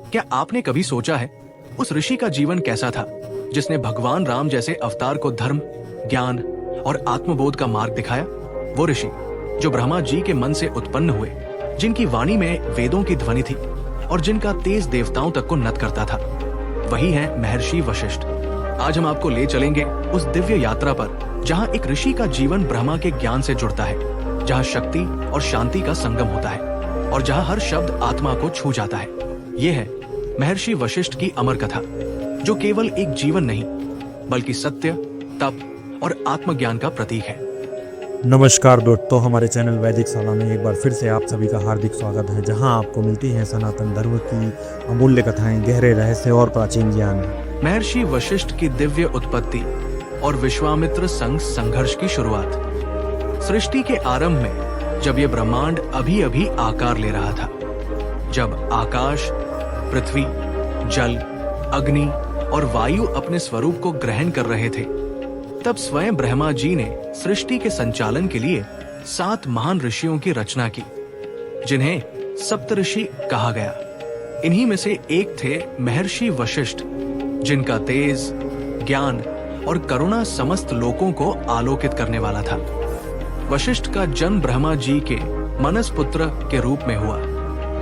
क्या आपने कभी सोचा है उस ऋषि का जीवन कैसा था जिसने भगवान राम जैसे अवतार को धर्म, ज्ञान और आत्मबोध का मार्ग दिखाया? वो ऋषि जो ब्रह्मा जी के मन से उत्पन्न हुए, जिनकी वाणी में वेदों की ध्वनि थी और जिनका तेज देवताओं तक को नत करता था, वही है महर्षि वशिष्ठ। आज हम आपको ले चलेंगे उस दिव्य यात्रा पर जहाँ एक ऋषि का जीवन ब्रह्मा के ज्ञान से जुड़ता है, जहाँ शक्ति और शांति का संगम होता है और जहाँ हर शब्द आत्मा को छू जाता है। ये है महर्षि वशिष्ठ की अमर कथा, जो केवल एक जीवन नहीं बल्कि सत्य, तप और आत्मज्ञान का प्रतीक है। नमस्कार दोस्तों, हमारे चैनल वैदिक शाला में एक बार फिर से आप सभी का हार्दिक स्वागत है, जहां आपको मिलती हैं सनातन धर्म की अमूल्य कथाएं, गहरे रहस्य और प्राचीन ज्ञान। महर्षि वशिष्ठ की दिव्य उत्पत्ति और विश्वामित्र संग संघर्ष की शुरुआत। सृष्टि के आरंभ में जब ये ब्रह्मांड अभी अभी आकार ले रहा था, जब आकाश, पृथ्वी, जल, अग्नि और वायु अपने स्वरूप को ग्रहण कर रहे थे, तब स्वयं ब्रह्मा जी ने सृष्टि के संचालन के लिए 7 महान ऋषियों की रचना की, जिन्हें सप्तऋषि कहा गया। इन्हीं में से एक थे महर्षि वशिष्ठ, जिनका तेज, ज्ञान और करुणा समस्त लोकों को आलोकित करने वाला था। वशिष्ठ का जन्म ब्रह्मा जी के मनस पुत्र के रूप में हुआ,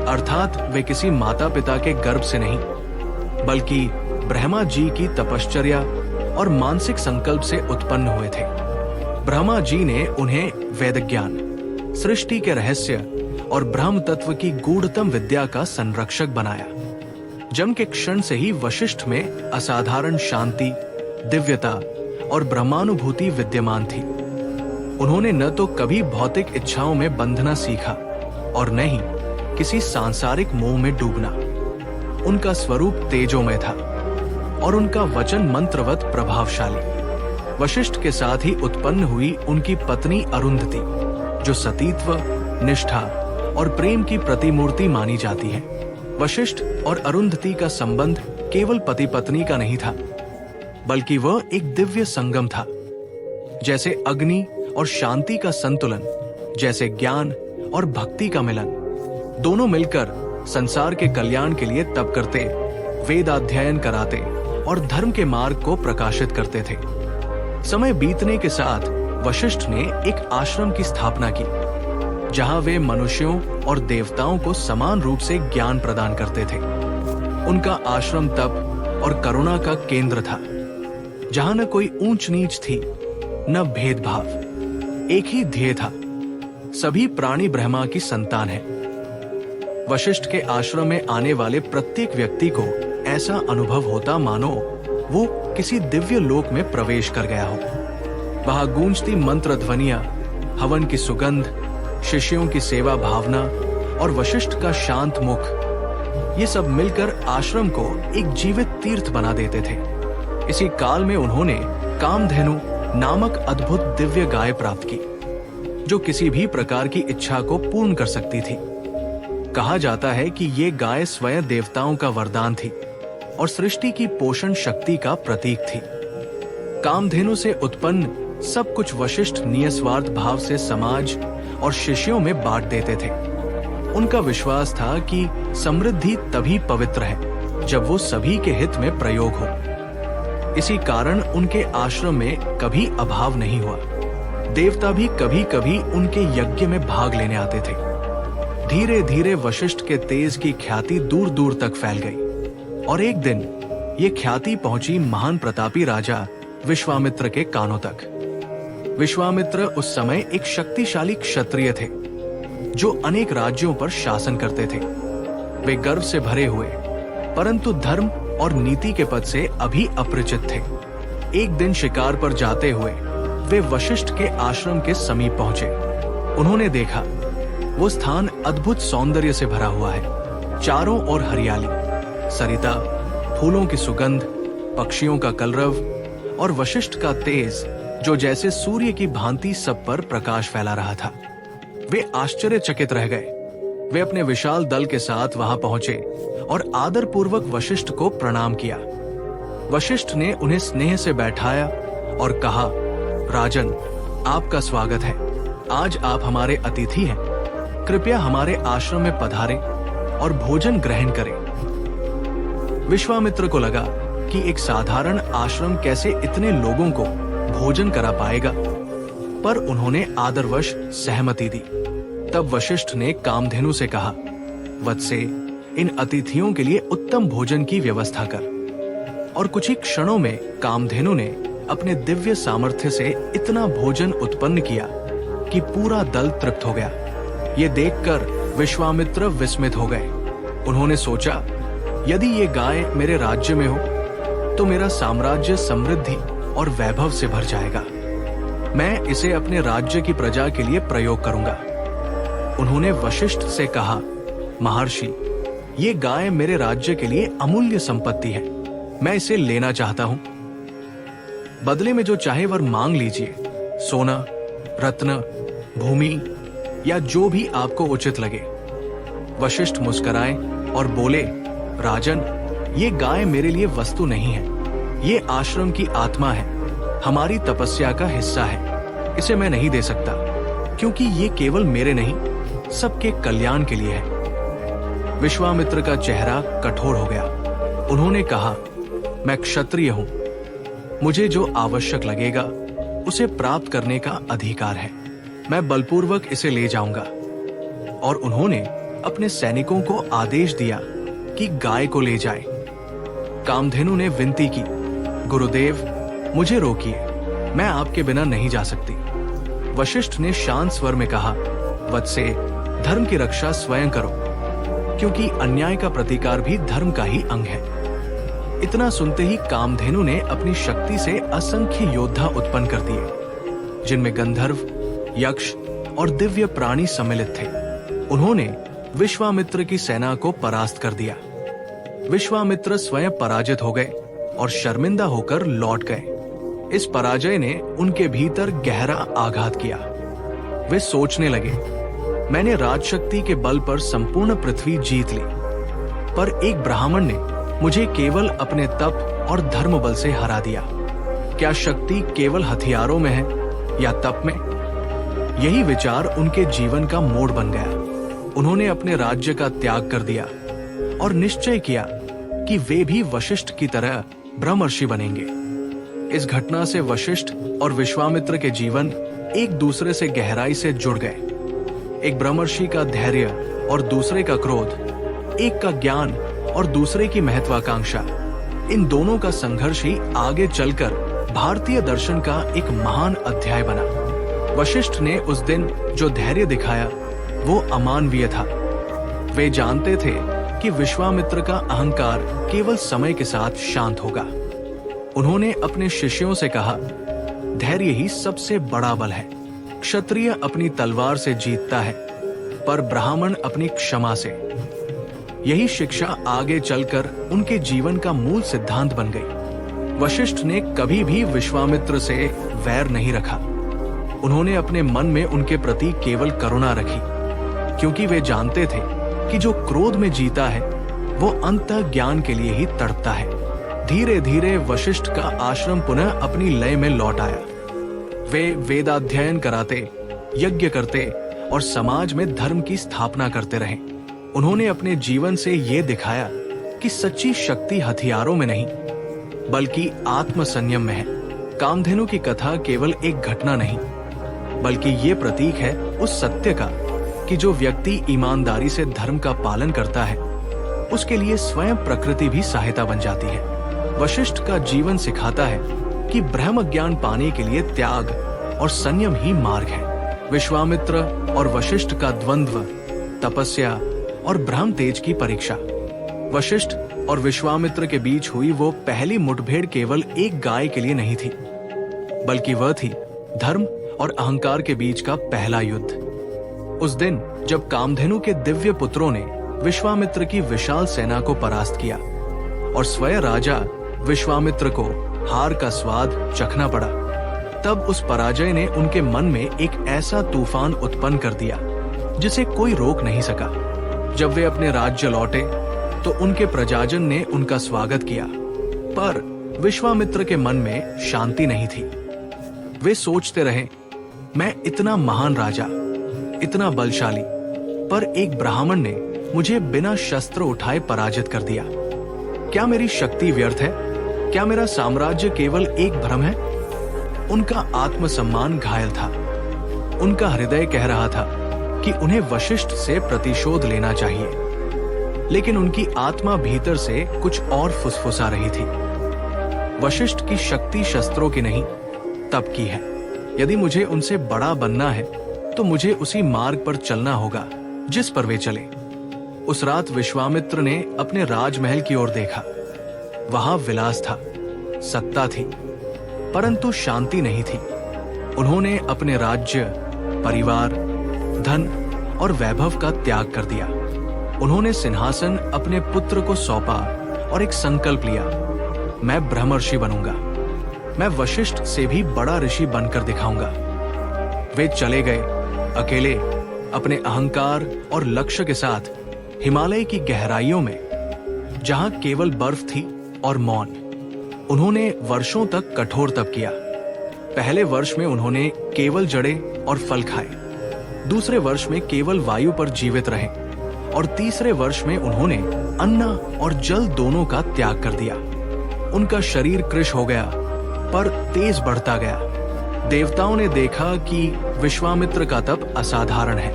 अर्थात वे किसी माता पिता के गर्भ से नहीं, बल्कि ब्रह्मा जी की तपश्चर्या और मानसिक संकल्प से उत्पन्न हुए थे। ब्रह्मा जी ने उन्हें वेद ज्ञान, सृष्टि के रहस्य और ब्रह्म तत्व की गूढ़तम विद्या का संरक्षक बनाया। जन्म के क्षण से ही वशिष्ठ में असाधारण शांति, दिव्यता और ब्रह्मानुभूति विद्यमान थी। उन्होंने न तो कभी भौतिक इच्छाओं में बंधना सीखा और न ही किसी सांसारिक मोह में डूबना। उनका स्वरूप तेजोमय था और उनका वचन मंत्रवत प्रभावशाली। वशिष्ठ के साथ ही उत्पन्न हुई उनकी पत्नी अरुंधति, जो सतीत्व, निष्ठा और प्रेम की प्रतिमूर्ति मानी जाती है। वशिष्ठ और अरुंधति का संबंध केवल पति पत्नी का नहीं था, बल्कि वह एक दिव्य संगम था। जैसे अग्नि और शांति का संतुलन, जैसे ज्ञान और भक्ति का मिलन, दोनों मिलकर संसार के कल्याण के लिए तप करते, वेदाध्ययन कराते और धर्म के मार्ग को प्रकाशित करते थे। समय बीतने के साथ वशिष्ठ ने एक आश्रम की स्थापना की, जहां वे मनुष्यों और देवताओं को समान रूप से ज्ञान प्रदान करते थे। उनका आश्रम तप और करुणा का केंद्र था, जहां न कोई ऊंच नीच थी, न भेदभाव। एक ही ध्येय था, सभी प्राणी ब्रह्मा की संतान है। वशिष्ठ के आश्रम में आने वाले प्रत्येक व्यक्ति को ऐसा अनुभव होता मानो वो किसी दिव्य लोक में प्रवेश कर गया हो। वहां गूंजती मंत्र ध्वनियां, हवन की सुगंध, शिष्यों की सेवा भावना और वशिष्ठ का शांत मुख, ये सब मिलकर आश्रम को एक जीवित तीर्थ बना देते थे। इसी काल में उन्होंने कामधेनु नामक अद्भुत दिव्य गाय प्राप्त की, जो किसी भी प्रकार की इच्छा को पूर्ण कर सकती थी। कहा जाता है कि ये गाय स्वयं देवताओं का वरदान थी और सृष्टि की पोषण शक्ति का प्रतीक थी। कामधेनु से उत्पन्न सब कुछ वशिष्ठ निस्वार्थ भाव से समाज और शिष्यों में बांट देते थे। उनका विश्वास था कि समृद्धि तभी पवित्र है जब वो सभी के हित में प्रयोग हो। इसी कारण उनके आश्रम में कभी अभाव नहीं हुआ। देवता भी कभी कभी उनके यज्ञ में भाग लेने आते थे। धीरे धीरे वशिष्ठ के तेज की ख्याति दूर दूर तक फैल गई और एक दिन ये ख्याति पहुंची महान प्रतापी राजा विश्वामित्र के कानों तक। विश्वामित्र उस समय एक शक्तिशाली क्षत्रिय थे, जो अनेक राज्यों पर शासन करते थे। वे गर्व से भरे हुए, परंतु धर्म और नीति के पद से अभी अपरिचित थे। एक दिन शिकार पर जाते हुए वे वशिष्ठ के आश्रम के समीप पहुंचे। उन्होंने देखा वो स्थान अद्भुत सौंदर्य से भरा हुआ है। चारों ओर हरियाली, सरिता, फूलों की सुगंध, पक्षियों का कलरव और वशिष्ठ का तेज, जो जैसे सूर्य की भांति सब पर प्रकाश फैला रहा था। वे आश्चर्यचकित रह गए। वे अपने विशाल दल के साथ वहां पहुंचे और आदर पूर्वक वशिष्ठ को प्रणाम किया। वशिष्ठ ने उन्हें स्नेह से बैठाया और कहा, राजन, आपका स्वागत है। आज आप हमारे अतिथि हैं। कृपया हमारे आश्रम में पधारें और भोजन ग्रहण करें। विश्वामित्र को लगा कि एक साधारण आश्रम कैसे इतने लोगों को भोजन करा पाएगा, पर उन्होंने आदरवश सहमति दी। तब वशिष्ठ ने कामधेनु से कहा, वत्से, इन अतिथियों के लिए उत्तम भोजन की व्यवस्था कर। और कुछ ही क्षणों में कामधेनु ने अपने दिव्य सामर्थ्य से इतना भोजन उत्पन्न किया कि पूरा दल तृप्त हो गया। ये देखकर विश्वामित्र विस्मित हो गए। उन्होंने सोचा, यदि ये गाय मेरे राज्य में हो तो मेरा साम्राज्य समृद्धि और वैभव से भर जाएगा। मैं इसे अपने राज्य की प्रजा के लिए प्रयोग करूंगा। उन्होंने वशिष्ठ से कहा, महर्षि, ये गाय मेरे राज्य के लिए अमूल्य संपत्ति है। मैं इसे लेना चाहता हूं। बदले में जो चाहे वर मांग लीजिए, सोना, रत्न, भूमि या जो भी आपको उचित लगे। वशिष्ठ मुस्कुराए और बोले, राजन, ये गाय मेरे लिए वस्तु नहीं है। ये आश्रम की आत्मा है, हमारी तपस्या का हिस्सा है। इसे मैं नहीं दे सकता, क्योंकि ये केवल मेरे नहीं, सबके कल्याण के लिए है। विश्वामित्र का चेहरा कठोर हो गया। उन्होंने कहा, मैं क्षत्रिय हूं, मुझे जो आवश्यक लगेगा उसे प्राप्त करने का अधिकार है। मैं बलपूर्वक इसे ले जाऊंगा। और उन्होंने अपने सैनिकों को आदेश दिया कि गाय को ले जाए। कामधेनु ने विनती की, गुरुदेव, मुझे रोकिए, मैं आपके बिना नहीं जा सकती। वशिष्ठ ने शांत स्वर में कहा, वत्से, धर्म की रक्षा स्वयं करो, क्योंकि अन्याय का प्रतिकार भी धर्म का ही अंग है। इतना सुनते ही कामधेनु ने अपनी शक्ति से असंख्य योद्धा उत्पन्न कर दिए, जिनमें गंधर्व, यक्ष और दिव्य प्राणी सम्मिलित थे। उन्होंने विश्वामित्र की सेना को परास्त कर दिया। विश्वामित्र स्वयं पराजित हो गए और शर्मिंदा होकर लौट गए। इस पराजय ने उनके भीतर गहरा आघात किया। वे सोचने लगे, मैंने राजशक्ति के बल पर संपूर्ण पृथ्वी जीत ली, पर एक ब्राह्मण ने मुझे केवल अपने तप और धर्म बल से हरा दिया। क्या शक्ति केवल हथियारों में है या तप में? यही विचार उनके जीवन का मोड़ बन गया। उन्होंने अपने राज्य का त्याग कर दिया और निश्चय किया कि वे भी वशिष्ठ की तरह ब्रह्मर्षि बनेंगे। इस घटना से वशिष्ठ और विश्वामित्र के जीवन एक दूसरे से गहराई से जुड़ गए। एक ब्रह्मर्षि का धैर्य और दूसरे का क्रोध, एक का ज्ञान और दूसरे की महत्वाकांक्षा, इन दोनों का संघर्ष ही आगे चलकर भारतीय दर्शन का एक महान अध्याय बना। वशिष्ठ ने उस दिन जो धैर्य दिखाया वो अमानवीय था। वे जानते थे कि विश्वामित्र का अहंकार केवल समय के साथ शांत होगा। उन्होंने अपने शिष्यों से कहा, धैर्य ही सबसे बड़ा बल है। क्षत्रिय अपनी तलवार से जीतता है, पर ब्राह्मण अपनी क्षमा से। यही शिक्षा आगे चलकर उनके जीवन का मूल सिद्धांत बन गई। वशिष्ठ ने कभी भी विश्वामित्र से वैर नहीं रखा। उन्होंने अपने मन में उनके प्रति केवल करुणा रखी, क्योंकि वे जानते थे कि जो क्रोध में जीता है वो अंतः ज्ञान के लिए ही तड़पता है। धीरे धीरे वशिष्ठ का आश्रम पुनः अपनी लय में लौट आया। वे वेदाध्ययन कराते, यज्ञ करते और समाज में धर्म की स्थापना करते रहे। उन्होंने अपने जीवन से ये दिखाया कि सच्ची शक्ति हथियारों में नहीं, बल्कि आत्म संयम में है। कामधेनु की कथा केवल एक घटना नहीं, बल्कि ये प्रतीक है उस सत्य का कि जो व्यक्ति ईमानदारी से धर्म का पालन करता है, उसके लिए स्वयं प्रकृति भी सहायता बन जाती है। वशिष्ठ का जीवन सिखाता है कि ब्रह्म ज्ञान पाने के लिए त्याग और संयम ही मार्ग है। विश्वामित्र और वशिष्ठ का द्वंद्व, तपस्या और ब्रह्म तेज की परीक्षा। वशिष्ठ और विश्वामित्र के बीच हुई वो पहली मुठभेड़ केवल एक गाय के लिए नहीं थी, बल्कि वह थी धर्म और अहंकार के बीच का पहला युद्ध। उस दिन जब कामधेनु के दिव्य पुत्रों ने विश्वामित्र की विशाल सेना को परास्त किया और स्वयं राजा विश्वामित्र को हार का स्वाद चखना पड़ा, तब उस पराजय ने उनके मन में एक ऐसा तूफान उत्पन्न कर दिया जिसे कोई रोक नहीं सका। जब वे अपने राज्य लौटे तो उनके प्रजाजन ने उनका स्वागत किया, पर विश्वामित्र के मन में शांति नहीं थी। वे सोचते रहे, मैं इतना महान राजा, इतना बलशाली, पर एक ब्राह्मण ने मुझे बिना शस्त्र उठाए पराजित कर दिया। क्या मेरी शक्ति व्यर्थ है? क्या मेरा साम्राज्य केवल एक भ्रम है? उनका आत्मसम्मान घायल था। उनका हृदय कह रहा था कि उन्हें वशिष्ठ से प्रतिशोध लेना चाहिए, लेकिन उनकी आत्मा भीतर से कुछ और फुसफुसा रही थी। वशिष्ठ की शक्ति शस्त्रों की नहीं, तप की है। यदि मुझे उनसे बड़ा बनना है तो मुझे उसी मार्ग पर चलना होगा जिस पर वे चले। उस रात विश्वामित्र ने अपने राजमहल की ओर देखा। वहां विलास था, सत्ता थी, परंतु शांति नहीं थी। उन्होंने अपने राज्य, परिवार, धन और वैभव का त्याग कर दिया। उन्होंने सिंहासन अपने पुत्र को सौंपा और एक संकल्प लिया, मैं ब्रह्मर्षि बनूंगा, मैं वशिष्ठ से भी बड़ा ऋषि बनकर दिखाऊंगा। वे चले गए अकेले, अपने अहंकार और लक्ष्य के साथ हिमालय की गहराइयों में, जहां केवल बर्फ थी और मौन। उन्होंने वर्षों तक कठोर तप किया। पहले वर्ष में उन्होंने केवल जड़ें और फल खाए, दूसरे वर्ष में केवल वायु पर जीवित रहे और तीसरे वर्ष में उन्होंने अन्न और जल दोनों का त्याग कर दिया। उनका शरीर कृश हो गया, पर तेज बढ़ता गया। देवताओं ने देखा कि विश्वामित्र का तप असाधारण है।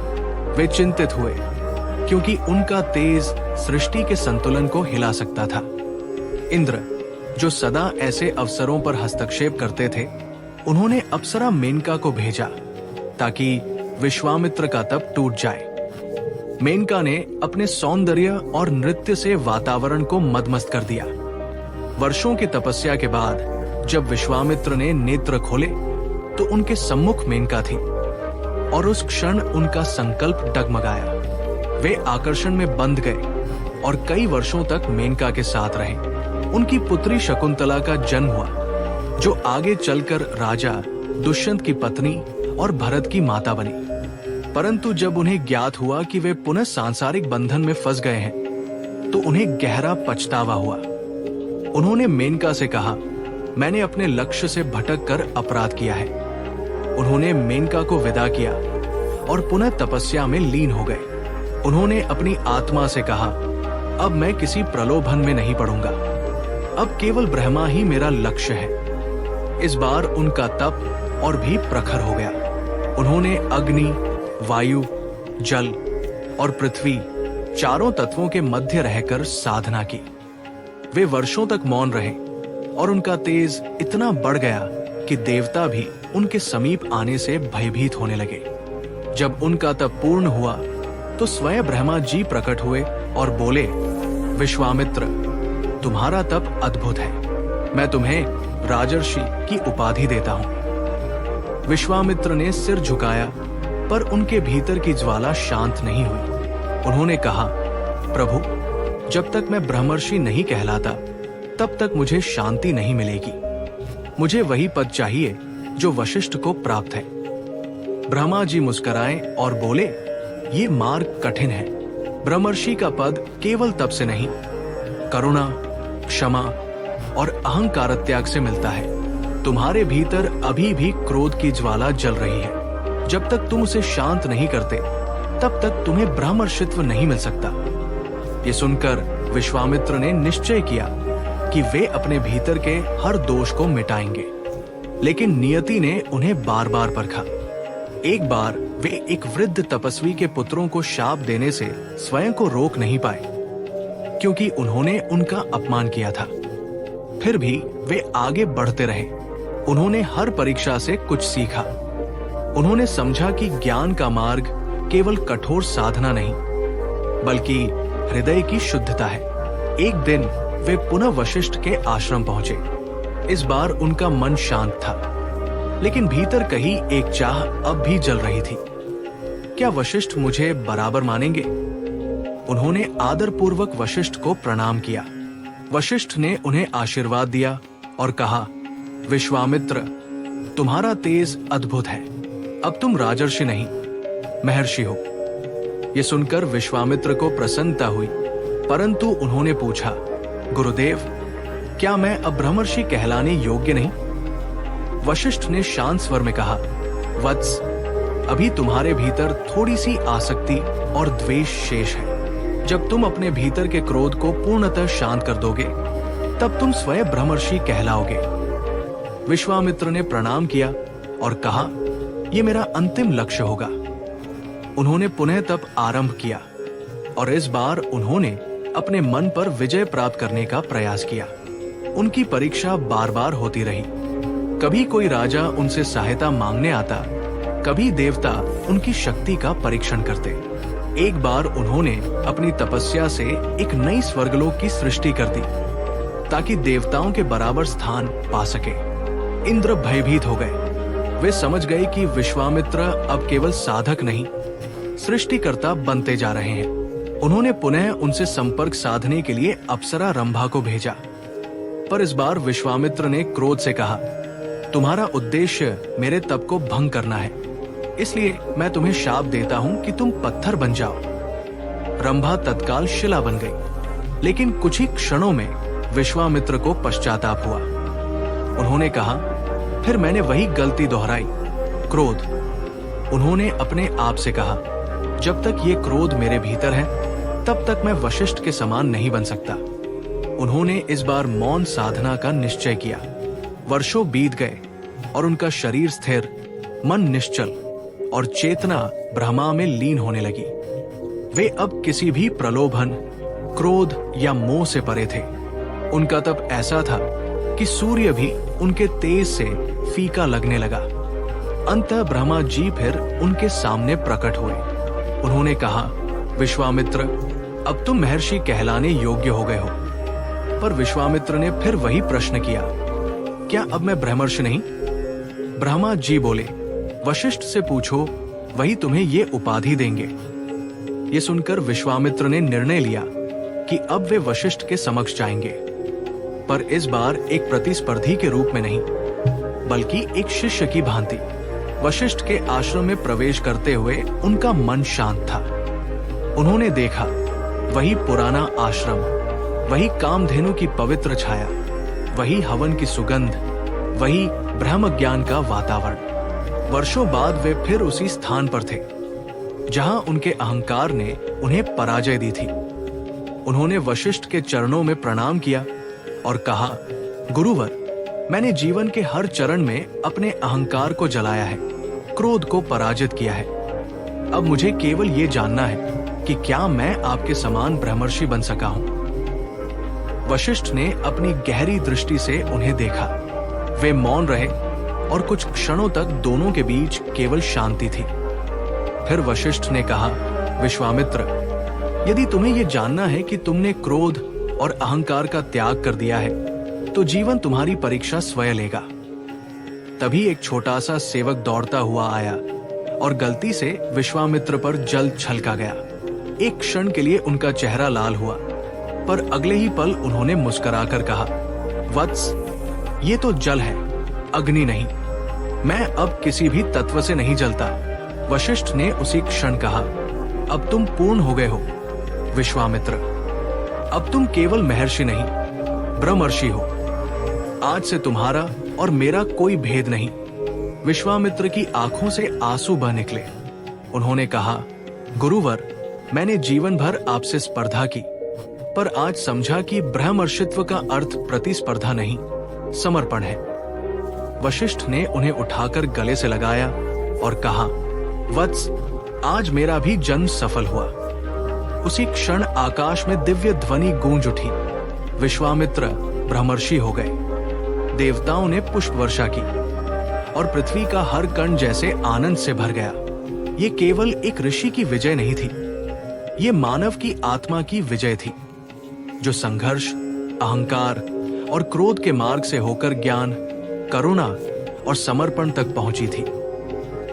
वे चिंतित हुए, क्योंकि उनका तेज सृष्टि के संतुलन को हिला सकता था। इंद्र, जो सदा ऐसे अवसरों पर हस्तक्षेप करते थे, उन्होंने अप्सरा मेनका को भेजा ताकि विश्वामित्र का तप टूट जाए। मेनका ने अपने सौंदर्य और नृत्य से वातावरण को मदमस्त कर दिया। वर्षों की तपस्या के बाद जब विश्वामित्र ने नेत्र खोले तो उनके सम्मुख मेनका थी और उस क्षण उनका संकल्प डगमगाया। वे आकर्षण में बंध गए और कई वर्षों तक मेनका के साथ रहे। उनकी पुत्री शकुंतला का जन्म हुआ, जो आगे चलकर राजा दुष्यंत की पत्नी और भरत की माता बनी। परंतु जब उन्हें ज्ञात हुआ कि वे पुनः सांसारिक बंधन में फंस गए हैं, तो उन्हें गहरा पछतावा हुआ। उन्होंने मेनका से कहा, मैंने अपने लक्ष्य से भटक कर अपराध किया है। उन्होंने मेनका को विदा किया और पुनः तपस्या में लीन हो गए। उन्होंने अपनी आत्मा से कहा, अब मैं किसी प्रलोभन में नहीं पड़ूंगा, अब केवल ब्रह्मा ही मेरा लक्ष्य है। इस बार उनका तप और भी प्रखर हो गया। उन्होंने अग्नि, वायु, जल और पृथ्वी चारों तत्वों के मध्य रहकर साधना की। वे वर्षों तक मौन रहे और उनका तेज इतना बढ़ गया कि देवता भी उनके समीप आने से भयभीत होने लगे। जब उनका तप पूर्ण हुआ तो स्वयं ब्रह्मा जी प्रकट हुए और बोले, विश्वामित्र, तुम्हारा तप अद्भुत है। मैं तुम्हें राजर्षि की उपाधि देता हूं। विश्वामित्र ने सिर झुकाया, पर उनके भीतर की ज्वाला शांत नहीं हुई। उन्होंने कहा, प्रभु, जब तक मैं ब्रह्मर्षि नहीं कहलाता, तब तक मुझे शांति नहीं मिलेगी। मुझे वही पद चाहिए जो वशिष्ठ को प्राप्त है। ब्रह्मा जी मुस्कुराए और बोले, ये मार्ग कठिन है। ब्रह्मर्षि का पद केवल तप से नहीं, करुणा, क्षमा और अहंकार त्याग से मिलता है। तुम्हारे भीतर अभी भी क्रोध की ज्वाला जल रही है। जब तक तुम उसे शांत नहीं करते, तब तक तुम्हें ब्रह्मर्षित्व नहीं मिल सकता। ये सुनकर विश्वामित्र ने निश्चय किया कि वे अपने भीतर के हर दोष को मिटाएंगे, लेकिन नियति ने उन्हें बार बार परखा। एक बार वे एक वृद्ध तपस्वी के पुत्रों को शाप देने से स्वयं को रोक नहीं पाए, क्योंकि उन्होंने उनका अपमान किया था। फिर भी वे आगे बढ़ते रहे। उन्होंने हर परीक्षा से कुछ सीखा। उन्होंने समझा कि ज्ञान का मार्ग केवल कठोर साधना नहीं, बल्कि हृदय की शुद्धता है। एक दिन वे पुनः वशिष्ठ के आश्रम पहुंचे। इस बार उनका मन शांत था, लेकिन भीतर कहीं एक चाह अब भी जल रही थी। क्या वशिष्ठ मुझे बराबर मानेंगे? उन्होंने आदरपूर्वक वशिष्ठ को प्रणाम किया। वशिष्ठ ने उन्हें आशीर्वाद दिया और कहा, विश्वामित्र, तुम्हारा तेज अद्भुत है। अब तुम राजर्षि नहीं, महर्षि हो। ये सुनकर विश्वामित्र को प्रसन्नता हुई, परंतु उन्होंने पूछा, गुरुदेव, क्या मैं अब ब्रह्मर्षि कहलाने योग्य नहीं? वशिष्ठ ने शांत स्वर में कहा, वत्स, अभी तुम्हारे भीतर थोड़ी सी आसक्ति और द्वेष शेष है। जब तुम अपने भीतर के क्रोध को पूर्णतः शांत कर दोगे, तब तुम स्वयं ब्रह्मर्षि कहलाओगे। विश्वामित्र ने प्रणाम किया और कहा, यह मेरा अंतिम लक्ष्य होगा। उन्होंने पुनः तप आरंभ किया और इस बार उन्होंने अपने मन पर विजय प्राप्त करने का प्रयास किया। उनकी परीक्षा बार बार होती रही। कभी कोई राजा उनसे सहायता मांगने आता, कभी देवता उनकी शक्ति का परीक्षण करते। एक बार उन्होंने अपनी तपस्या से एक नई स्वर्गलोक की सृष्टि कर दी ताकि देवताओं के बराबर स्थान पा सके। इंद्र भयभीत हो गए। वे समझ गए कि विश्वामित्र अब केवल साधक नहीं, सृष्टिकर्ता बनते जा रहे हैं। उन्होंने पुनः उनसे संपर्क साधने के लिए अप्सरा रंभा को भेजा, पर इस बार विश्वामित्र ने क्रोध से कहा, तुम्हारा उद्देश्य मेरे तप को भंग करना है, इसलिए मैं तुम्हें शाप देता हूं कि तुम पत्थर बन जाओ। रंभा तत्काल शिला बन गई, लेकिन कुछ ही क्षणों में विश्वामित्र को पश्चाताप हुआ। उन्होंने कहा, फिर मैंने वही गलती दोहराई, क्रोध। उन्होंने अपने आप से कहा, जब तक ये क्रोध मेरे भीतर है, तब तक मैं वशिष्ठ के समान नहीं बन सकता। उन्होंने इस बार मौन साधना का निश्चय किया। वर्षों बीत गए और उनका शरीर स्थिर, मन निश्चल और चेतना ब्रह्मा में लीन होने लगी। वे अब किसी भी प्रलोभन, क्रोध या मोह से परे थे। उनका तप ऐसा था कि सूर्य भी उनके तेज से फीका लगने लगा। अंततः ब्रह्मा जी फिर उनके सामने प्रकट हुए। उन्होंने कहा, विश्वामित्र, अब तुम महर्षि कहलाने योग्य हो गए हो। पर विश्वामित्र ने फिर वही प्रश्न किया, क्या अब मैं ब्रह्मर्षि नहीं? ब्रह्मा जी बोले, वशिष्ठ से पूछो, वही तुम्हें ये उपाधि देंगे। ये सुनकर विश्वामित्र ने निर्णय लिया कि अब वे वशिष्ठ के समक्ष जाएंगे, पर इस बार एक प्रतिस्पर्धी के रूप में नहीं, बल्कि एक शिष्य की भांति। वशिष्ठ के आश्रम में प्रवेश करते हुए उनका मन शांत था। उन्होंने देखा, वही पुराना आश्रम, वही कामधेनु की पवित्र छाया, वही हवन की सुगंध, वही ब्रह्म ज्ञान का वातावरण। वर्षों बाद वे फिर उसी स्थान पर थे जहां उनके अहंकार ने उन्हें पराजय दी थी। उन्होंने वशिष्ठ के चरणों में प्रणाम किया और कहा, गुरुवर, मैंने जीवन के हर चरण में अपने अहंकार को जलाया है, क्रोध को पराजित किया है। अब मुझे केवल ये जानना है कि क्या मैं आपके समान ब्रह्मर्षि बन सका हूं? वशिष्ठ ने अपनी गहरी दृष्टि से उन्हें देखा। वे मौन रहे और कुछ क्षणों तक दोनों के बीच केवल शांति थी। फिर वशिष्ठ ने कहा, विश्वामित्र, यदि तुम्हें यह जानना है कि तुमने क्रोध और अहंकार का त्याग कर दिया है, तो जीवन तुम्हारी परीक्षा स्वयं लेगा। तभी एक छोटा सा सेवक दौड़ता हुआ आया और गलती से विश्वामित्र पर जल छलका गया। एक क्षण के लिए उनका चेहरा लाल हुआ, पर अगले ही पल उन्होंने मुस्कुराकर कहा, वत्स, ये तो जल है, अग्नि नहीं। मैं अब किसी भी तत्व से नहीं जलता। वशिष्ठ ने उसी क्षण कहा, अब तुम पूर्ण हो गए हो विश्वामित्र। अब तुम केवल महर्षि नहीं, ब्रह्मर्षि हो। आज से तुम्हारा और मेरा कोई भेद नहीं। विश्वामित्र की आंखों से आंसू बह निकले। उन्होंने कहा, गुरुवर, मैंने जीवन भर आपसे स्पर्धा की, पर आज समझा कि ब्रह्मर्षित्व का अर्थ प्रतिस्पर्धा नहीं, समर्पण है। वशिष्ठ ने उन्हें उठाकर गले से लगाया और कहा, वत्स, आज मेरा भी जन्म सफल हुआ। उसी क्षण आकाश में दिव्य ध्वनि गूंज उठी। विश्वामित्र ब्रह्मर्षि हो गए। देवताओं ने पुष्प वर्षा की और पृथ्वी का हर कण जैसे आनंद से भर गया। ये केवल एक ऋषि की विजय नहीं थी, ये मानव की आत्मा की विजय थी, जो संघर्ष, अहंकार और क्रोध के मार्ग से होकर ज्ञान, करुणा और समर्पण तक पहुंची थी।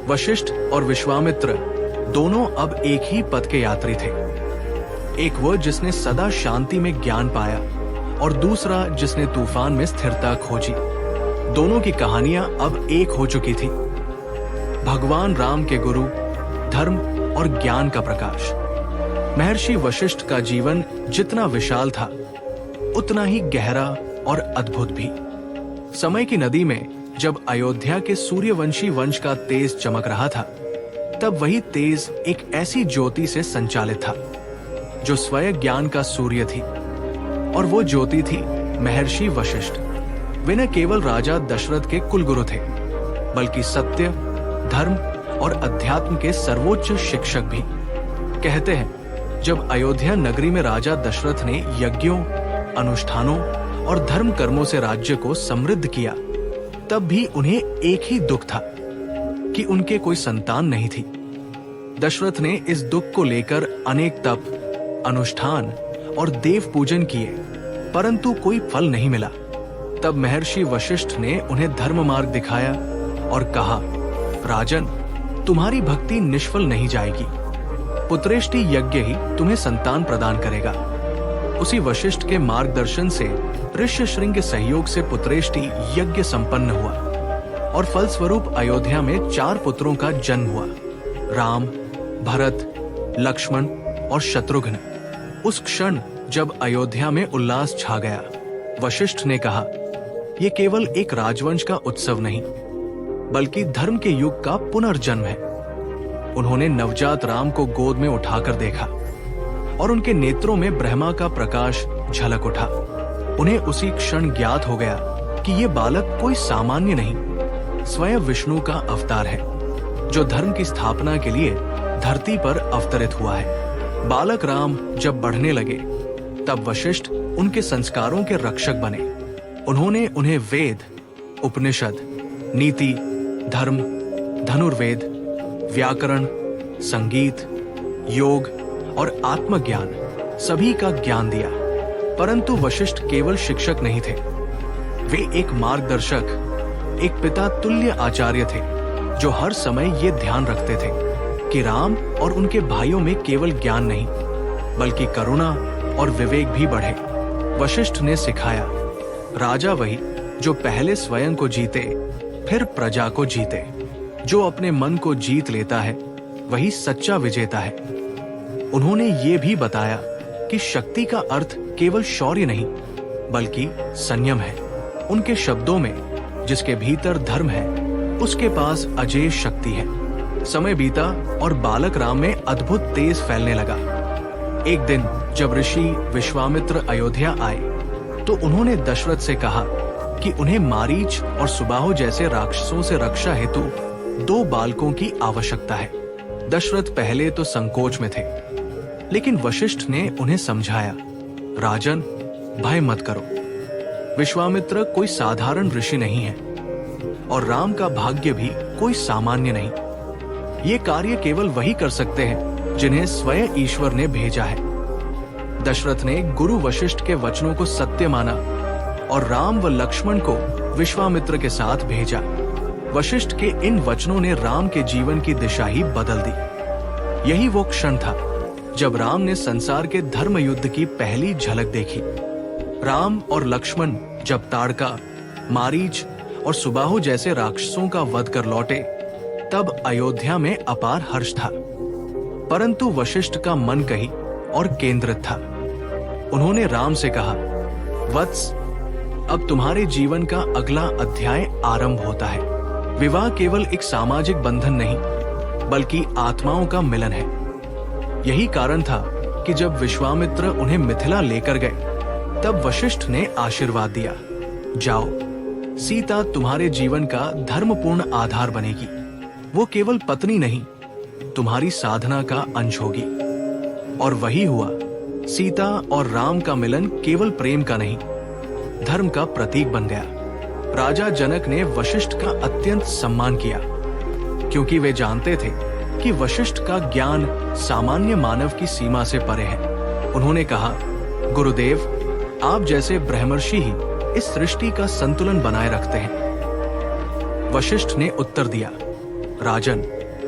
वशिष्ठ और विश्वामित्र दोनों अब एक ही पथ के यात्री थे। एक वह जिसने सदा शांति में ज्ञान पाया और दूसरा जिसने तूफान में स्थिरता खोजी। दोनों की कहानियां अब एक हो चुकी थी। भगवान राम के गुरु, धर्म और ज्ञान का प्रकाश। महर्षि वशिष्ठ का जीवन जितना विशाल था, उतना ही गहरा और अद्भुत भी। समय की नदी में जब अयोध्या के सूर्यवंशी वंश का तेज चमक रहा था, तब वही तेज एक ऐसी ज्योति से संचालित था जो स्वयं ज्ञान का सूर्य थी, और वो ज्योति थी महर्षि वशिष्ठ। वे न केवल राजा दशरथ के कुलगुरु थे, बल्कि सत्य, धर्म और अध्यात्म के सर्वोच्च शिक्षक भी। कहते हैं, जब अयोध्या नगरी में राजा दशरथ ने यज्ञों, अनुष्ठानों और धर्म कर्मों से राज्य को समृद्ध किया, तब भी उन्हें एक ही दुख था कि उनके कोई संतान नहीं थी। दशरथ ने इस दुख को लेकर अनेक तप, अनुष्ठान और देव पूजन किए, परंतु कोई फल नहीं मिला। तब महर्षि वशिष्ठ ने उन्हें धर्म मार्ग दिखाया और कहा, राजन, तुम्हारी भक्ति निष्फल नहीं जाएगी। पुत्रेष्टि यज्ञ ही तुम्हें संतान प्रदान करेगा। उसी वशिष्ठ के मार्गदर्शन से ऋष्यशृंग के सहयोग से पुत्रेष्टि यज्ञ संपन्न हुआ और फलस्वरूप अयोध्या में 4 पुत्रों का जन्म हुआ, राम, भरत, लक्ष्मण और शत्रुघ्न। उस क्षण जब अयोध्या में उल्लास छा गया, वशिष्ठ ने कहा, यह केवल एक राजवंश का उत्सव नहीं, बल्कि धर्म के युग का पुनर्जन्म है। उन्होंने नवजात राम को गोद में उठाकर देखा और उनके नेत्रों में ब्रह्मा का प्रकाश झलक उठा। उन्हें उसी क्षण ज्ञात हो गया कि ये बालक कोई सामान्य नहीं, स्वयं विष्णु का अवतार है, जो धर्म की स्थापना के लिए धरती पर अवतरित हुआ है। बालक राम जब बढ़ने लगे, तब वशिष्ठ उनके संस्कारों के रक्षक बने। उन्होंने उन्हें वेद, उपनिषद, नीति, धर्म, धनुर्वेद, व्याकरण, संगीत, योग और आत्मज्ञान सभी का ज्ञान दिया। परंतु वशिष्ठ केवल शिक्षक नहीं थे, वे एक मार्गदर्शक, एक पिता तुल्य आचार्य थे, जो हर समय ये ध्यान रखते थे कि राम और उनके भाइयों में केवल ज्ञान नहीं, बल्कि करुणा और विवेक भी बढ़े। वशिष्ठ ने सिखाया, राजा वही जो पहले स्वयं को जीते, फिर प्रजा को जीते। जो अपने मन को जीत लेता है, वही सच्चा विजेता है। उन्होंने ये भी बताया कि शक्ति का अर्थ केवल शौर्य नहीं, बल्कि संयम है। उनके शब्दों में, जिसके भीतर धर्म है, उसके पास अजेय शक्ति है। समय बीता और बालक राम में अद्भुत तेज फैलने लगा। एक दिन जब ऋषि विश्वामित्र अयोध्या आए, तो उन्होंने दशरथ से कहा कि उन्हें मारीच और सुबाहु जैसे राक्षसों से रक्षा हेतु 2 बालकों की आवश्यकता है। दशरथ पहले तो संकोच में थे, लेकिन वशिष्ठ ने उन्हें समझाया, राजन, भय मत करो। विश्वामित्र कोई साधारण ऋषि नहीं है और राम का भाग्य भी कोई सामान्य नहीं। ये कार्य केवल वही कर सकते हैं जिन्हें स्वयं ईश्वर ने भेजा है। दशरथ ने गुरु वशिष्ठ के वचनों को सत्य माना और राम व लक्ष्मण को विश्वामित्र के साथ भेजा। वशिष्ठ के इन वचनों ने राम के जीवन की दिशा ही बदल दी। यही वो क्षण था जब राम ने संसार के धर्म युद्ध की पहली झलक देखी। राम और लक्ष्मण जब ताड़का, मारीच और सुबाहु जैसे राक्षसों का वध कर लौटे, तब अयोध्या में अपार हर्ष था। परंतु वशिष्ठ का मन कहीं और केंद्रित था। उन्होंने राम से कहा, वत्स, अब तुम्हारे जीवन का अगला अध्याय आरंभ होता है। विवाह केवल एक सामाजिक बंधन नहीं, बल्कि आत्माओं का मिलन है। यही कारण था कि जब विश्वामित्र उन्हें मिथिला लेकर गए, तब वशिष्ठ ने आशीर्वाद दिया, जाओ, सीता तुम्हारे जीवन का धर्मपूर्ण आधार बनेगी। वो केवल पत्नी नहीं, तुम्हारी साधना का अंश होगी। और वही हुआ। सीता और राम का मिलन केवल प्रेम का नहीं, धर्म का प्रतीक बन गया। राजा जनक ने वशिष्ठ का अत्यंत सम्मान किया, क्योंकि वे जानते थे कि वशिष्ठ का ज्ञान सामान्य मानव की सीमा से परे है। उन्होंने कहा, गुरुदेव, आप जैसे ब्रह्मर्षि ही इस सृष्टि का संतुलन बनाए रखते हैं। वशिष्ठ ने उत्तर दिया, राजन,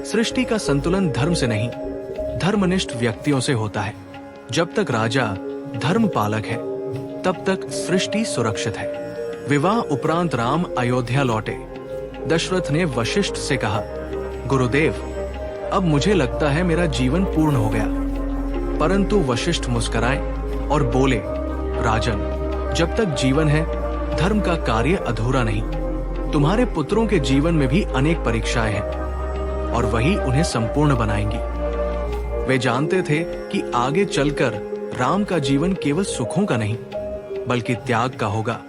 सृष्टि का संतुलन धर्म से नहीं, धर्मनिष्ठ व्यक्तियों से होता है। जब तक राजा धर्म पालक है, तब तक सृष्टि सुरक्षित है। विवाह उपरांत राम अयोध्या लौटे। दशरथ ने वशिष्ठ से कहा, गुरुदेव, अब मुझे लगता है मेरा जीवन पूर्ण हो गया। परंतु वशिष्ठ मुस्कुराए और बोले, राजन, जब तक जीवन है, धर्म का कार्य अधूरा नहीं। तुम्हारे पुत्रों के जीवन में भी अनेक परीक्षाएं हैं, और वही उन्हें संपूर्ण बनाएंगी। वे जानते थे कि आगे चलकर राम का जीवन केवल सुखों का नहीं बल्कि त्याग का होगा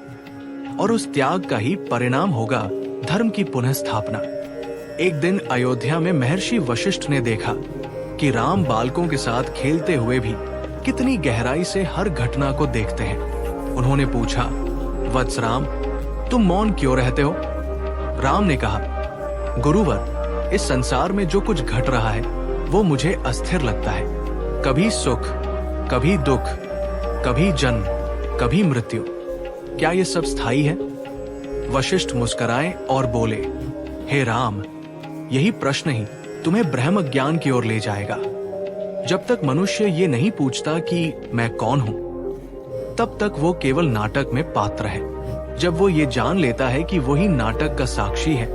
और उस त्याग का ही परिणाम होगा धर्म की पुनः स्थापना। एक दिन अयोध्या में महर्षि वशिष्ठ ने देखा कि राम बालकों के साथ खेलते हुए भी कितनी गहराई से हर घटना को देखते हैं। उन्होंने पूछा, वत्स राम, तुम मौन क्यों रहते हो? राम ने कहा, गुरुवर, इस संसार में जो कुछ घट रहा है वो मुझे अस्थिर लगता है। कभी सुख, कभी दुख, कभी जन्म, कभी मृत्यु। क्या ये सब स्थायी है? वशिष्ठ मुस्कुराए और बोले, हे राम, यही प्रश्न ही तुम्हें ब्रह्म ज्ञान की ओर ले जाएगा। जब तक मनुष्य ये नहीं पूछता कि मैं कौन हूं, तब तक वो केवल नाटक में पात्र है। जब वो ये जान लेता है कि वही नाटक का साक्षी है,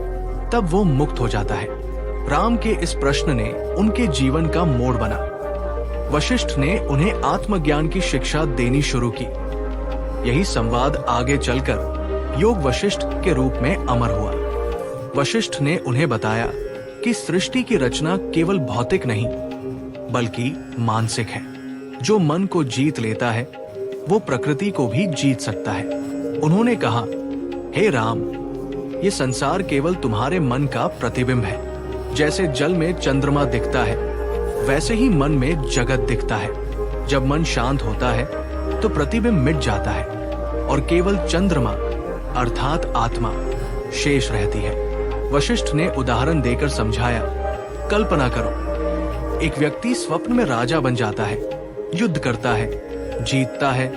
तब वो मुक्त हो जाता है। राम के इस प्रश्न ने उनके जीवन का मोड़ बना। वशिष्ठ ने उन्हें आत्मज्ञान की शिक्षा देनी शुरू की। यही संवाद आगे चलकर योग वशिष्ठ के रूप में अमर हुआ। वशिष्ठ ने उन्हें बताया कि सृष्टि की रचना केवल भौतिक नहीं बल्कि मानसिक है। जो मन को जीत लेता है वो प्रकृति को भी जीत सकता है। उन्होंने कहा, हे राम, ये संसार केवल तुम्हारे मन का प्रतिबिंब है। जैसे जल में चंद्रमा दिखता है, वैसे ही मन में जगत दिखता है। जब मन शांत होता है तो प्रतिबिंब मिट जाता है और केवल चंद्रमा अर्थात आत्मा शेष रहती है। वशिष्ठ ने उदाहरण देकर समझाया, कल्पना करो, एक व्यक्ति स्वप्न में राजा बन जाता है, युद्ध करता है, जीतता है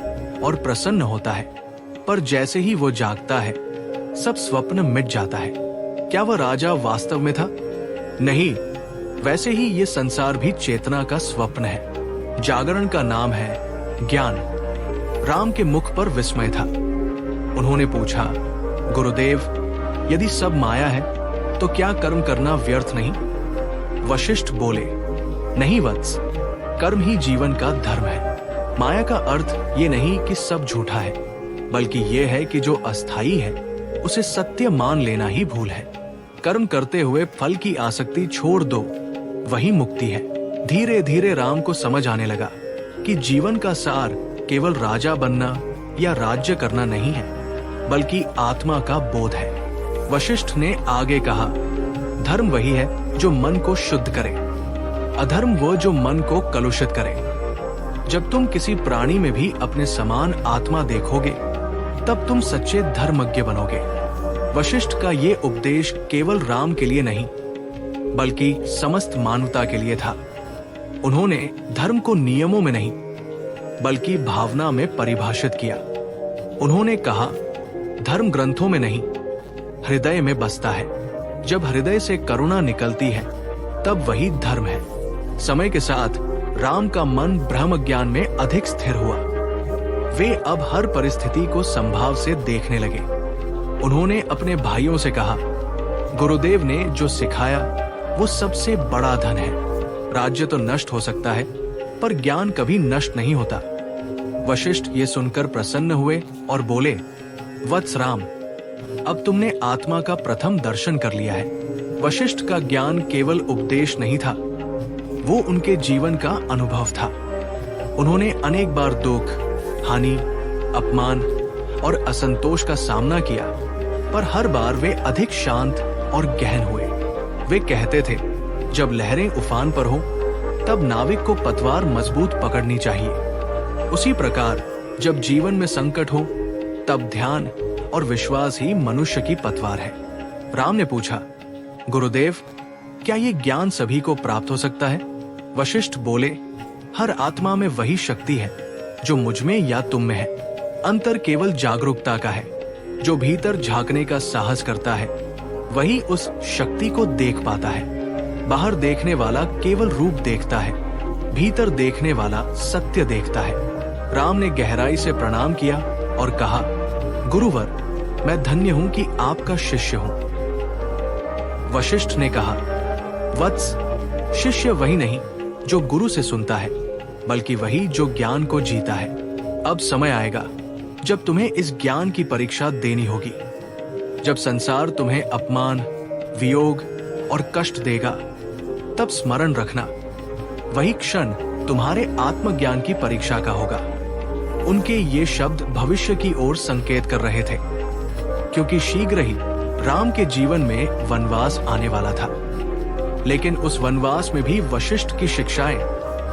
और प्रसन्न होता है, पर जैसे ही वो जागता है सब स्वप्न मिट जाता है। क्या वह राजा वास्तव में था? नहीं। वैसे ही ये संसार भी चेतना का स्वप्न है। जागरण का नाम है ज्ञान। राम के मुख पर विस्मय था। उन्होंने पूछा, गुरुदेव, यदि सब माया है तो क्या कर्म करना व्यर्थ नहीं? वशिष्ठ बोले, नहीं वत्स, कर्म ही जीवन का धर्म है। माया का अर्थ ये नहीं कि सब झूठा है, बल्कि ये है कि जो अस्थायी है उसे सत्य मान लेना ही भूल है। कर्म करते हुए फल की आसक्ति छोड़ दो, वही मुक्ति है। धीरे धीरे राम को समझ आने लगा कि जीवन का सार केवल राजा बनना या राज्य करना नहीं है, बल्कि आत्मा का बोध है। वशिष्ठ ने आगे कहा, धर्म वही है जो मन को शुद्ध करे, अधर्म वो जो मन को कलुषित करे। जब तुम किसी प्राणी में भी अपने समान आत्मा देखोगे, तब तुम सच्चे धर्मज्ञ बनोगे। वशिष्ठ का ये उपदेश केवल राम के लिए नहीं, बल्कि समस्त मानवता के लिए था। उन्होंने धर्म को नियमों में नहीं, बल्कि भावना में परिभाषित किया। उन्होंने कहा, धर्म ग्रंथों में नहीं, हृदय में बसता है। जब हृदय से करुणा निकलती है, तब वही धर्म है। समय के साथ राम का मन ब्रह्म ज्ञान में अधिक स्थिर हुआ। वे अब हर परिस्थिति को संभाव से देखने लगे। उन्होंने अपने भाइयों से कहा, गुरुदेव ने जो सिखाया वो सबसे बड़ा धन है। राज्य तो नष्ट हो सकता है, पर ज्ञान कभी नष्ट नहीं होता। वशिष्ठ ये सुनकर प्रसन्न हुए और बोले, वत्स राम, अब तुमने आत्मा का प्रथम दर्शन कर लिया है। वशिष्ठ का ज्ञान केवल उपदेश नहीं था, वो उनके जीवन का अनुभव था। उन्होंने अनेक बार दुख, हानि, अपमान और असंतोष का सामना किया, पर हर बार वे अधिक शांत और गहन हुए। वे कहते थे, जब लहरें उफान पर हो, तब नाविक को पतवार मजबूत पकड़नी चाहिए। उसी प्रकार जब जीवन में संकट हो, तब ध्यान और विश्वास ही मनुष्य की पतवार है। राम ने पूछा, गुरुदेव, क्या ये ज्ञान सभी को प्राप्त हो सकता है? वशिष्ठ बोले, हर आत्मा में वही शक्ति है जो मुझ में या तुम में है। अंतर केवल जागरूकता का है। जो भीतर झांकने का साहस करता है, वही उस शक्ति को देख पाता है। बाहर देखने वाला केवल रूप देखता है, भीतर देखने वाला सत्य देखता है। राम ने गहराई से प्रणाम किया और कहा, गुरुवर, मैं धन्य हूं कि आपका शिष्य हूं। वशिष्ठ ने कहा, वत्स, शिष्य वही नहीं जो गुरु से सुनता है, बल्कि वही जो ज्ञान को जीता है। अब समय आएगा जब तुम्हें इस ज्ञान की परीक्षा देनी होगी। जब संसार तुम्हें अपमान, वियोग और कष्ट देगा, तब स्मरण रखना, वही क्षण तुम्हारे आत्मज्ञान की परीक्षा का होगा। उनके ये शब्द भविष्य की ओर संकेत कर रहे थे, क्योंकि शीघ्र ही राम के जीवन में वनवास आने वाला था। लेकिन उस वनवास में भी वशिष्ठ की शिक्षाएं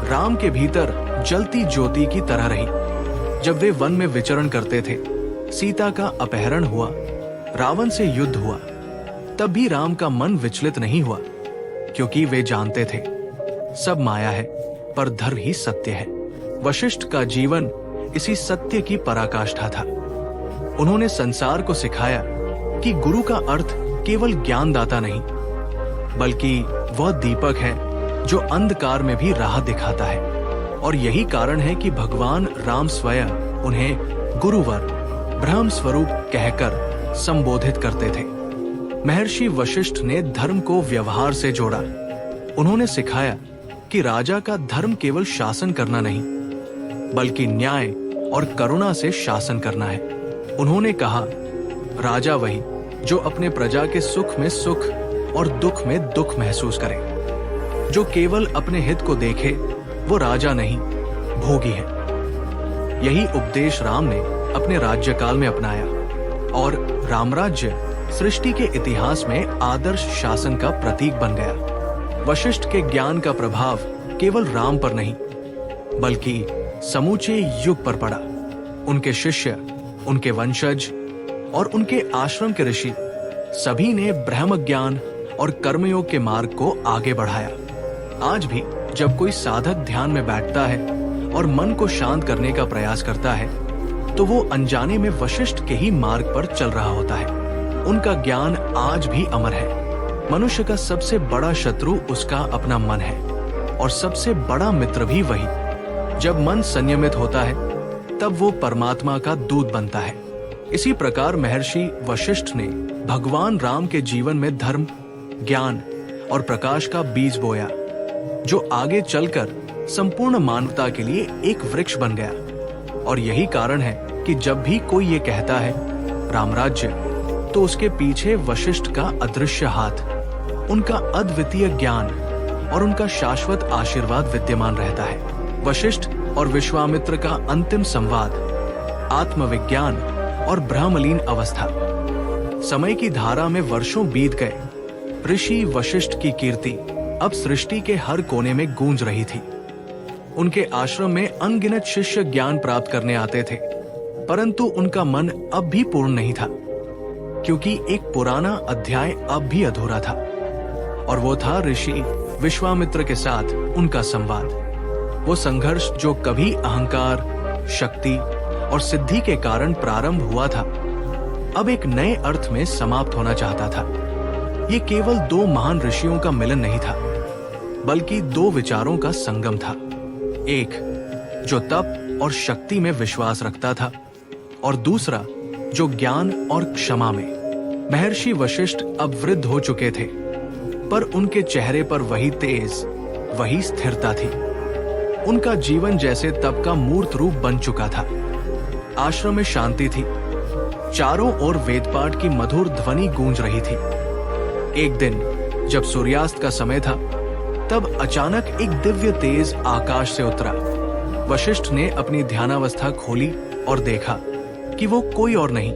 राम के भीतर जलती ज्योति की तरह रही। जब वे वन में विचरण करते थे, सीता का अपहरण हुआ, रावण से युद्ध हुआ, तब भी राम का मन विचलित नहीं हुआ, क्योंकि वे जानते थे सब माया है पर धर्म ही सत्य है। वशिष्ठ का जीवन इसी सत्य की पराकाष्ठा था। उन्होंने संसार को सिखाया कि गुरु का अर्थ केवल ज्ञानदाता नहीं, बल्कि वह दीपक है जो अंधकार में भी राह दिखाता है। और यही कारण है कि भगवान राम स्वयं उन्हें गुरुवर, ब्रह्म स्वरूप कहकर संबोधित करते थे। महर्षि वशिष्ठ ने धर्म को व्यवहार से जोड़ा। उन्होंने सिखाया कि राजा का धर्म केवल शासन करना नहीं, बल्कि न्याय और करुणा से शासन करना है। उन्होंने कहा, राजा वही जो अपने प्रजा के सुख में सुख और दुख में दुख महसूस करे। जो केवल अपने हित को देखे वो राजा नहीं, भोगी है। यही उपदेश राम ने अपने राज्यकाल में अपनाया और रामराज्य सृष्टि के इतिहास में आदर्श शासन का प्रतीक बन गया। वशिष्ठ के ज्ञान का प्रभाव केवल राम पर नहीं, बल्कि समूचे युग पर पड़ा। उनके शिष्य, उनके वंशज और उनके आश्रम के ऋषि सभी ने ब्रह्म ज्ञान और कर्मयोग के मार्ग को आगे बढ़ाया। आज भी जब कोई साधक ध्यान में बैठता है और मन को शांत करने का प्रयास करता है, तो वो अनजाने में वशिष्ठ के ही मार्ग पर चल रहा होता है। उनका ज्ञान आज भी अमर है। मनुष्य का सबसे बड़ा शत्रु उसका अपना मन है, और सबसे बड़ा मित्र भी वही। जब मन संयमित होता है, तब वो परमात्मा का दूत बनता है। इसी प्रकार महर्षि वशिष्ठ ने भगवान राम के जीवन में धर्म, ज्ञान और प्रकाश का बीज बोया, जो आगे चलकर संपूर्ण मानवता के लिए एक वृक्ष बन गया। और यही कारण है कि जब भी कोई ये कहता है रामराज्य, तो उसके पीछे वशिष्ठ का अदृश्य हाथ, उनका अद्वितीय ज्ञान और उनका शाश्वत आशीर्वाद विद्यमान रहता है। वशिष्ठ और विश्वामित्र का अंतिम संवाद, आत्मविज्ञान और ब्रह्मलीन अवस्था। समय की धारा में वर्षों बीत गए। ऋषि वशिष्ठ की कीर्ति अब सृष्टि के हर कोने में गूंज रही थी। उनके आश्रम में अनगिनत शिष्य ज्ञान प्राप्त करने आते थे, परंतु उनका मन अब भी पूर्ण नहीं था, क्योंकि एक पुराना अध्याय अब भी अधूरा था, और वो था ऋषि विश्वामित्र के साथ उनका संवाद। वो संघर्ष जो कभी अहंकार, शक्ति और सिद्धि के कारण प्रारंभ हुआ था, अब एक नए अर्थ में समाप्त होना चाहता था। ये केवल दो महान ऋषियों का मिलन नहीं था, बल्कि दो विचारों का संगम था। एक जो तप और शक्ति में विश्वास रखता था, और दूसरा जो ज्ञान और क्षमा में। महर्षि वशिष्ठ अब वृद्ध हो चुके थे, पर उनके चेहरे पर वही तेज, वही स्थिरता थी। उनका जीवन जैसे तप का मूर्त रूप बन चुका था। आश्रम में शांति थी, चारों ओर वेदपाठ की मधुर ध्वनि गूंज रही थी। एक दिन जब सूर्यास्त का समय था, तब अचानक एक दिव्य तेज आकाश से उतरा। वशिष्ठ ने अपनी ध्यानावस्था खोली और देखा कि वो कोई और नहीं,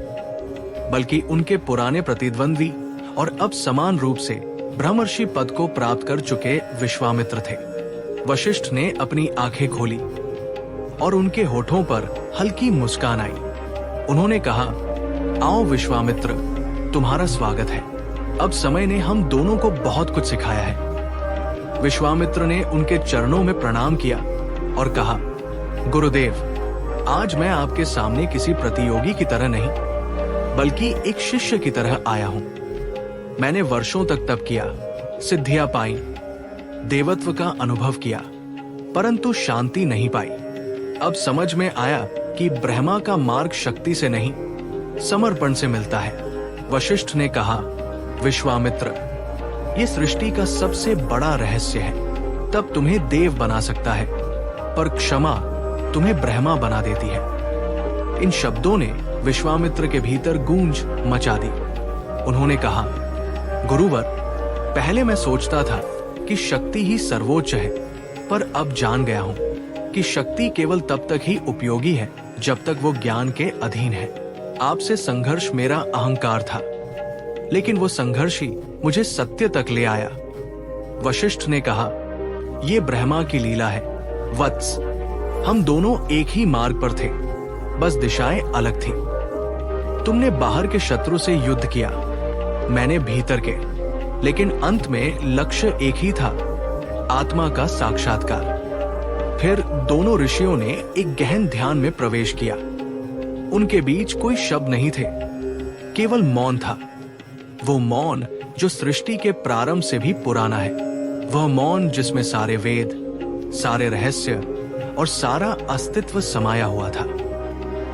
बल्कि उनके पुराने प्रतिद्वंदी और अब समान रूप से ब्रह्मर्षि पद को प्राप्त कर चुके विश्वामित्र थे। वशिष्ठ ने अपनी आंखें खोली और उनके होठों पर हल्की मुस्कान आई। उन्होंने कहा, आओ विश्वामित्र, तुम्हारा स्वागत है। अब समय ने हम दोनों को बहुत कुछ सिखाया है। विश्वामित्र ने उनके चरणों में प्रणाम किया और कहा, गुरुदेव, आज मैं आपके सामने किसी प्रतियोगी की तरह नहीं, बल्कि एक शिष्य की तरह आया हूं। मैंने वर्षों तक तप किया, सिद्धियां पाई, देवत्व का अनुभव किया, परंतु शांति नहीं पाई। अब समझ में आया कि ब्रह्मा का मार्ग शक्ति से नहीं, समर्पण से मिलता है। वशिष्ठ ने कहा, विश्वामित्र, ये सृष्टि का सबसे बड़ा रहस्य है। तब तुम्हें देव बना सकता है, पर क्षमा तुम्हें ब्रह्मा बना देती है। इन शब्दों ने विश्वामित्र के भीतर गूंज मचा दी। उन्होंने कहा, गुरुवर, पहले मैं सोचता था कि शक्ति ही सर्वोच्च है, पर अब जान गया हूँ कि शक्ति केवल तब तक ही उपयोगी है जब तक वो ज्ञान के अधीन है। आपसे संघर्ष मेरा अहंकार था, लेकिन वो संघर्ष ही मुझे सत्य तक ले आया। वशिष्ठ ने कहा, ये ब्रह्मा की लीला है वत्स। हम दोनों एक ही मार्ग पर थे, बस दिशाएं अलग थी। तुमने बाहर के शत्रु से युद्ध किया, मैंने भीतर के, लेकिन अंत में लक्ष्य एक ही था, आत्मा का साक्षात्कार। फिर दोनों ऋषियों ने एक गहन ध्यान में प्रवेश किया। उनके बीच कोई शब्द नहीं थे, केवल मौन था। वो मौन जो सृष्टि के प्रारंभ से भी पुराना है, वह मौन जिसमें सारे वेद, सारे रहस्य और सारा अस्तित्व समाया हुआ था।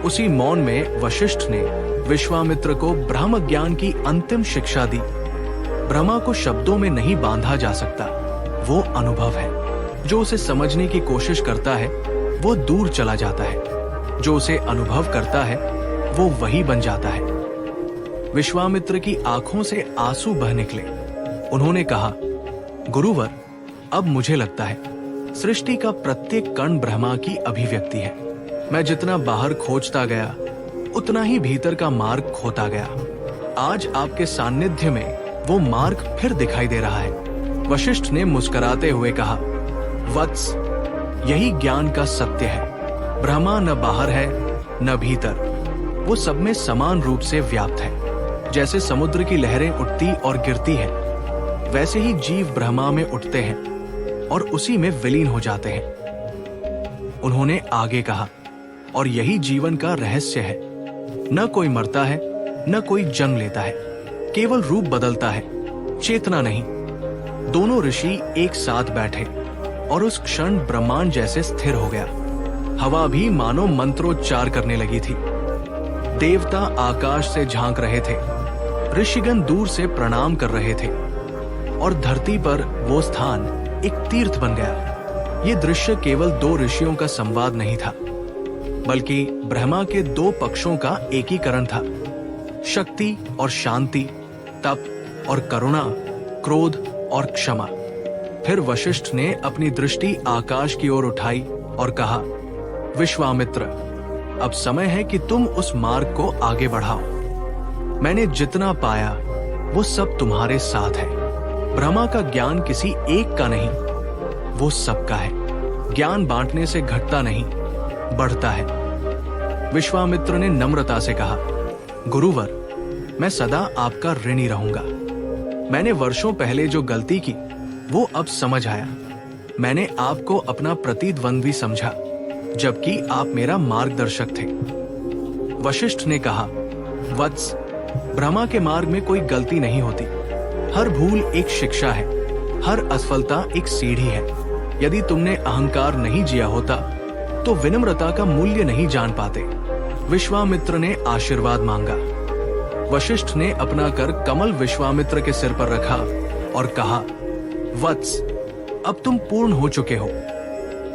उसी मौन में वशिष्ठ ने विश्वामित्र को ब्रह्म ज्ञान की अंतिम शिक्षा दी। ब्रह्मा को शब्दों में नहीं बांधा जा सकता, वो अनुभव है। जो उसे समझने की कोशिश करता है वो दूर चला जाता है, जो उसे अनुभव करता है वो वही बन जाता है। विश्वामित्र की आंखों से आंसू बह निकले। उन्होंने कहा, गुरुवर, अब मुझे लगता है सृष्टि का प्रत्येक कण ब्रह्मा की अभिव्यक्ति है। मैं जितना बाहर खोजता गया उतना ही भीतर का मार्ग खोता गया। आज आपके सानिध्य में वो मार्ग फिर दिखाई दे रहा है। वशिष्ठ ने मुस्कुराते हुए कहा, वत्स, यही ज्ञान का सत्य है। ब्रह्मा न बाहर है न भीतर, वो सब में समान रूप से व्याप्त है। जैसे समुद्र की लहरें उठती और गिरती हैं, वैसे ही जीव ब्रह्मा में उठते हैं और उसी में विलीन हो जाते हैं। उन्होंने आगे कहा, और यही जीवन का रहस्य है। न कोई मरता है न कोई जन्म लेता है, केवल रूप बदलता है, चेतना नहीं। दोनों ऋषि एक साथ बैठे और उस क्षण ब्रह्मांड जैसे स्थिर हो गया। हवा भी मानो मंत्रोच्चार करने लगी थी। देवता आकाश से झांक रहे थे, ऋषिगण दूर से प्रणाम कर रहे थे और धरती पर वो स्थान एक तीर्थ बन गया। ये दृश्य केवल दो ऋषियों का संवाद नहीं था, बल्कि ब्रह्मा के दो पक्षों का एकीकरण था। शक्ति और शांति, तप और करुणा, क्रोध और क्षमा। फिर वशिष्ठ ने अपनी दृष्टि आकाश की ओर उठाई और कहा, विश्वामित्र, अब समय है कि तुम उस मार्ग को आगे बढ़ाओ। मैंने जितना पाया वो सब तुम्हारे साथ है। ब्रह्मा का ज्ञान किसी एक का नहीं, वो सबका है। ज्ञान बांटने से घटता नहीं, बढ़ता है। विश्वामित्र ने नम्रता से कहा, गुरुवर, मैं सदा आपका ऋणी रहूंगा। मैंने वर्षों पहले जो गलती की वो अब समझ आया। मैंने आपको अपना प्रतिद्वंद्वी समझा, जबकि आप मेरा मार्गदर्शक थे। वशिष्ठ ने कहा, वत्स, ब्रह्मा के मार्ग में कोई गलती नहीं होती। हर भूल एक शिक्षा है, हर असफलता एक सीढ़ी है। यदि तुमने अहंकार नहीं जिया होता तो विनम्रता का मूल्य नहीं जान पाते। विश्वामित्र ने आशीर्वाद मांगा। वशिष्ठ ने अपना कर कमल विश्वामित्र के सिर पर रखा और कहा, वत्स, अब तुम पूर्ण हो चुके हो।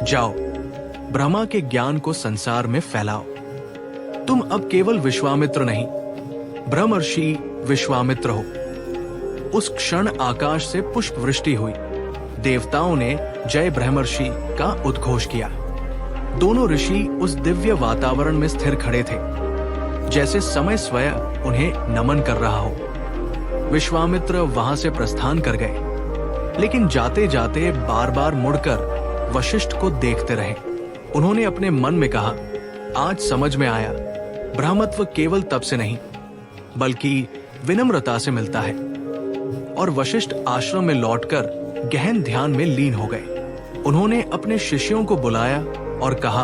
जाओ, ब्रह्मा के ज्ञान को संसार में फैलाओ। तुम अब केवल विश्वामित्र नहीं, ब्रह्मर्षि विश्वामित्र हो। उस क्षण आकाश से पुष्प वृष्टि हुई। देवताओं ने जय ब्रह्मर्षि का उद्घोष किया। दोनों ऋषि उस दिव्य वातावरण में स्थिर खड़े थे, जैसे समय स्वयं उन्हें नमन कर रहा हो। विश्वामित्र वहां से प्रस्थान कर गए, लेकिन जाते जाते बार बार मुड़कर वशिष्ठ को देखते रहे। उन्होंने अपने मन में कहा, आज समझ में आया, ब्रह्मत्व केवल तप से नहीं बल्कि विनम्रता से मिलता है। और वशिष्ठ आश्रम में लौटकर गहन ध्यान में लीन हो गए। उन्होंने अपने शिष्यों को बुलाया और कहा,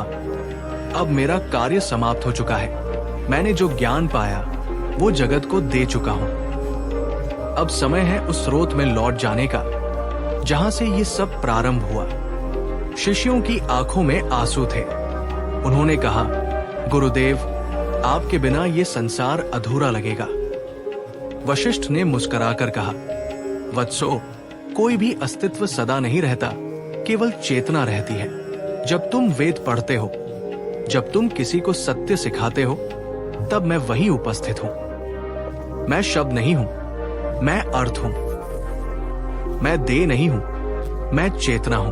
अब मेरा कार्य समाप्त हो चुका है। मैंने जो ज्ञान पाया वो जगत को दे चुका हूं। अब समय है उस स्रोत में लौट जाने का जहां से ये सब प्रारंभ हुआ। शिष्यों की आंखों में आंसू थे। उन्होंने कहा, गुरुदेव, आपके बिना ये संसार अधूरा लगेगा। वशिष्ठ ने मुस्कुराकर कहा, वत्सो, कोई भी अस्तित्व सदा नहीं रहता, केवल चेतना रहती है। जब तुम वेद पढ़ते हो, जब तुम किसी को सत्य सिखाते हो, तब मैं वहीं उपस्थित हूं। मैं शब्द नहीं हूं, मैं अर्थ हूं। मैं देह नहीं हूं, मैं चेतना हूं।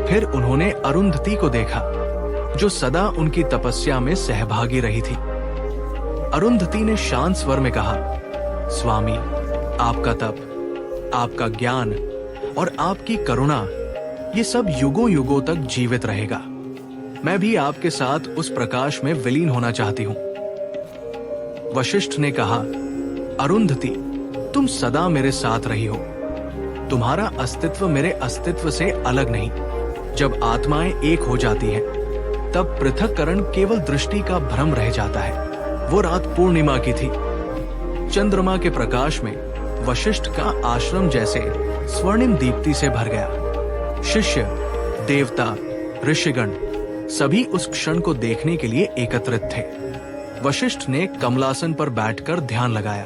फिर उन्होंने अरुंधति को देखा, जो सदा उनकी तपस्या में सहभागी रही थी। अरुंधति ने शांत स्वर में कहा, स्वामी, आपका तप, आपका ज्ञान और आपकी करुणा, ये सब युगों युगों तक जीवित रहेगा। मैं भी आपके साथ उस प्रकाश में विलीन होना चाहती हूं। वशिष्ठ ने कहा, अरुंधति, तुम सदा मेरे साथ रही हो। तुम्हारा अस्तित्व मेरे अस्तित्व से अलग नहीं। जब आत्माएं एक हो जाती हैं, तब पृथक्करण केवल दृष्टि का भ्रम रह जाता है। वो रात पूर्णिमा की थी। चंद्रमा के प्रकाश में वशिष्ठ का आश्रम जैसे स्वर्णिम दीप्ति से भर गया। शिष्य, देवता, ऋषिगण सभी उस क्षण को देखने के लिए एकत्रित थे। वशिष्ठ ने कमलासन पर बैठकर ध्यान लगाया।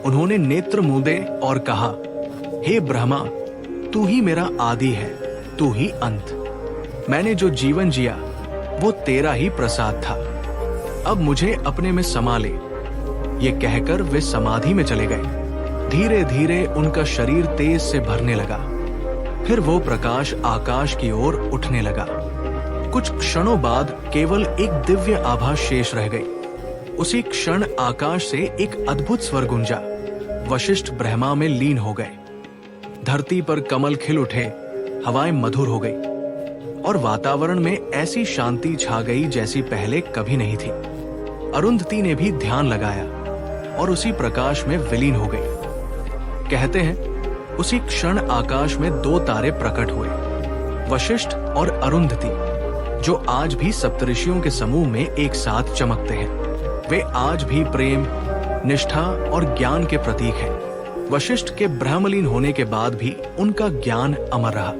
उन्होंने नेत्र मूंदे और कहा, हे ब्रह्मा, तू ही मेरा आदि है, तू ही अंत। मैंने जो जीवन जिया वो तेरा ही प्रसाद था। अब मुझे अपने में समा ले। ये कहकर वे समाधि में चले गए। धीरे धीरे उनका शरीर तेज से भरने लगा। फिर वो प्रकाश आकाश की ओर उठने लगा। कुछ क्षणों बाद केवल एक दिव्य आभा शेष रह गई। उसी क्षण आकाश से एक अद्भुत स्वर गूंजा। वशिष्ठ ब्रह्मा में लीन हो गए। धरती पर कमल खिल उठे, हवाएं मधुर हो गई और वातावरण में ऐसी शांति छा गई जैसी पहले कभी नहीं थी। अरुंधति ने भी ध्यान लगाया और उसी प्रकाश में विलीन हो गई। कहते हैं उसी क्षण आकाश में 2 तारे प्रकट हुए, वशिष्ठ और अरुंधति, जो आज भी सप्तऋषियों के समूह में एक साथ चमकते हैं। वे आज भी प्रेम, निष्ठा और ज्ञान के प्रतीक हैं। वशिष्ठ के ब्रह्मलीन होने के बाद भी उनका ज्ञान अमर रहा।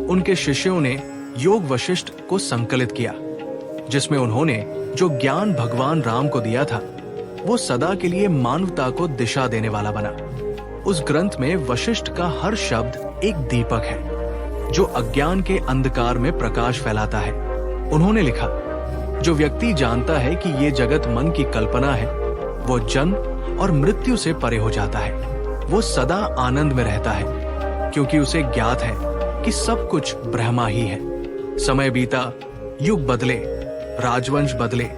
उनके शिष्यों ने योग वशिष्ठ को संकलित किया, जिसमें उन्होंने जो ज्ञान भगवान राम को दिया था, वो सदा के लिए मानवता को दिशा देने वाला बना। उस ग्रंथ में वशिष्ठ का हर शब्द एक दीपक है, जो अज्ञान के अंधकार में प्रकाश फैलाता है। उन्होंने लिखा, जो व्यक्ति जानता है कि ये जगत मन की कल्पना है, वो जन्म और मृत्यु से परे हो जाता है। वो सदा आनंद में रहता है, क्योंकि उसे ज्ञात है कि सब कुछ ब्रह्मा ही है। समय बीता, युग बदले, राजवंश बदले,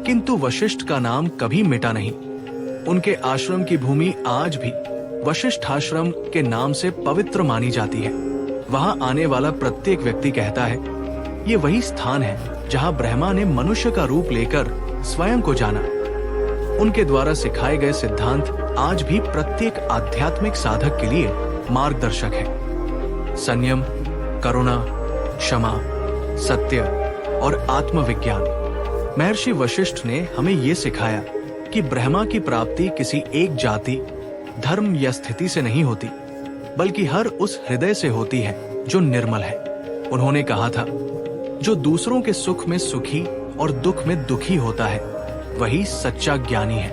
किंतु वशिष्ठ का नाम कभी मिटा नहीं। उनके आश्रम की भूमि आज भी वशिष्ठाश्रम के नाम से पवित्र मानी जाती है। वहां आने वाला प्रत्येक व्यक्ति कहता है, ये वही स्थान है जहां ब्रह्मा ने मनुष्य का रूप लेकर स्वयं को जाना। उनके द्वारा सिखाए गए सिद्धांत आज भी प्रत्येक आध्यात्मिक साधक के लिए मार्गदर्शक है। संयम, करुणा, क्षमा, सत्य और आत्मविज्ञान। महर्षि वशिष्ठ ने हमें ये सिखाया कि ब्रह्मा की प्राप्ति किसी एक जाति, धर्म या स्थिति से नहीं होती, बल्कि हर उस हृदय से होती है जो निर्मल है। उन्होंने कहा था, जो दूसरों के सुख में सुखी और दुख में दुखी होता है, वही सच्चा ज्ञानी है,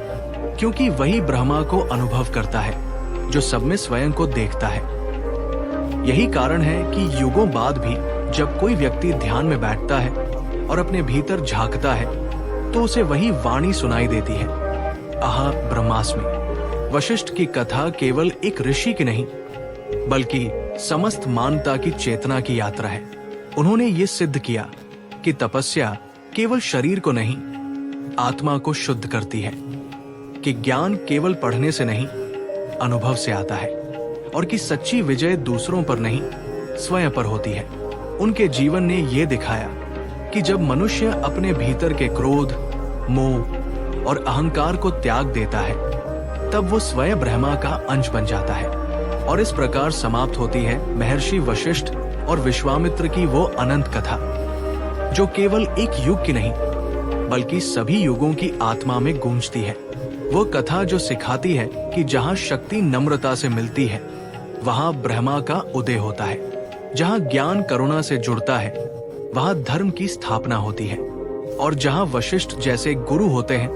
क्योंकि वही ब्रह्मा को अनुभव करता है, जो सब में स्वयं को देखता है। यही कारण है कि युगों बाद भी जब कोई व्यक्ति ध्यान में बैठता है और अपने भीतर झांकता है, तो उसे वही वाणी सुनाई देती है, अहा ब्रह्मास्मि। वशिष्ठ की कथा केवल एक ऋषि की नहीं, बल्कि समस्त मानवता की चेतना की यात्रा है। उन्होंने ये सिद्ध किया कि तपस्या केवल शरीर को नहीं, आत्मा को शुद्ध करती है, कि ज्ञान केवल पढ़ने से नहीं, अनुभव से आता है, और कि सच्ची विजय दूसरों पर नहीं, स्वयं पर होती है। उनके जीवन ने यह दिखाया कि जब मनुष्य अपने भीतर के क्रोध, मोह और अहंकार को त्याग देता है, तब वो स्वयं ब्रह्मा का अंश बन जाता है। और इस प्रकार समाप्त होती है महर्षि वशिष्ठ और विश्वामित्र की वो अनंत कथा, जो केवल एक युग की नहीं, बल्कि सभी युगों की आत्मा में गूंजती है। वो कथा जो सिखाती है कि जहाँ शक्ति नम्रता से मिलती है, वहाँ ब्रह्मा का उदय होता है। जहाँ ज्ञान करुणा से जुड़ता है, वहाँ धर्म की स्थापना होती है। और जहाँ वशिष्ठ जैसे गुरु होते हैं,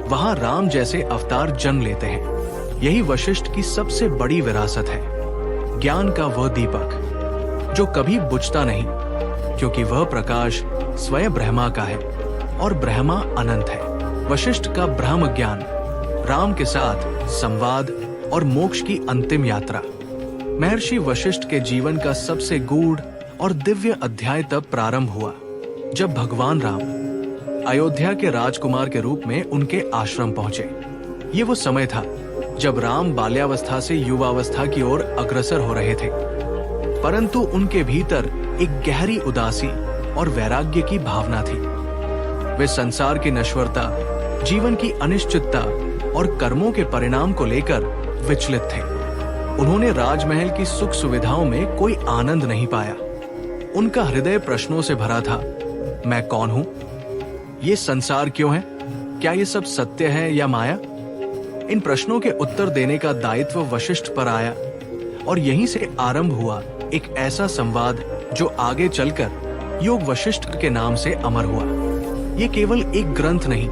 वहाँ राम जैसे अवतार जन्म लेते हैं। यही वशिष्ठ की सबसे बड़ी विरासत है, ज्ञान का वह दीपक जो कभी बुझता नहीं, क्योंकि वह प्रकाश स्वयं ब्रह्मा का है और ब्रह्मा अनंत है। वशिष्ठ का ब्रह्म ज्ञान, राम के साथ संवाद और मोक्ष की अंतिम यात्रा। महर्षि वशिष्ठ के जीवन का सबसे गूढ़ और दिव्य अध्याय तब प्रारंभ हुआ जब भगवान राम अयोध्या के राजकुमार के रूप में उनके आश्रम पहुंचे। ये वो समय था जब राम बाल्यावस्था से युवावस्था की ओर अग्रसर हो रहे थे, परंतु उनके भीतर एक गहरी उदासी और वैराग्य की भावना थी। वे संसार की नश्वरता, जीवन की अनिश्चितता और कर्मों के परिणाम को लेकर विचलित थे। उन्होंने राजमहल की सुख सुविधाओं में कोई आनंद नहीं पाया। उनका हृदय प्रश्नों से भरा था। मैं कौन हूं? ये संसार क्यों है? क्या ये सब सत्य है या माया? इन प्रश्नों के उत्तर देने का दायित्व वशिष्ठ पर आया और यहीं से आरंभ हुआ एक ऐसा संवाद जो आगे चलकर योग वशिष्ठ के नाम से अमर हुआ। ये केवल एक ग्रंथ नहीं,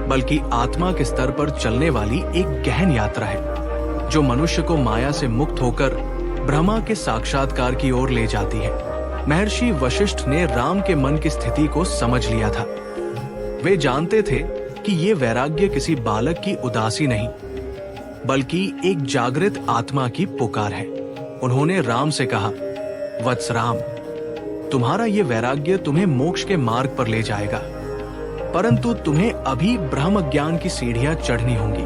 बल्कि आत्मा के स्तर पर चलने वाली एक गहन यात्रा है जो मनुष्य को माया से मुक्त होकर ब्रह्मा के साक्षात्कार की ओर ले जाती है। महर्षि वशिष्ठ ने राम के मन की स्थिति को समझ लिया था। वे जानते थे कि ये वैराग्य किसी बालक की उदासी नहीं, बल्कि एक जागृत आत्मा की पुकार है। उन्होंने राम से कहा, वत्स राम, तुम्हारा ये वैराग्य तुम्हें मोक्ष के मार्ग पर ले जाएगा, परंतु तुम्हें अभी ब्रह्म ज्ञान की सीढ़ियां चढ़नी होंगी।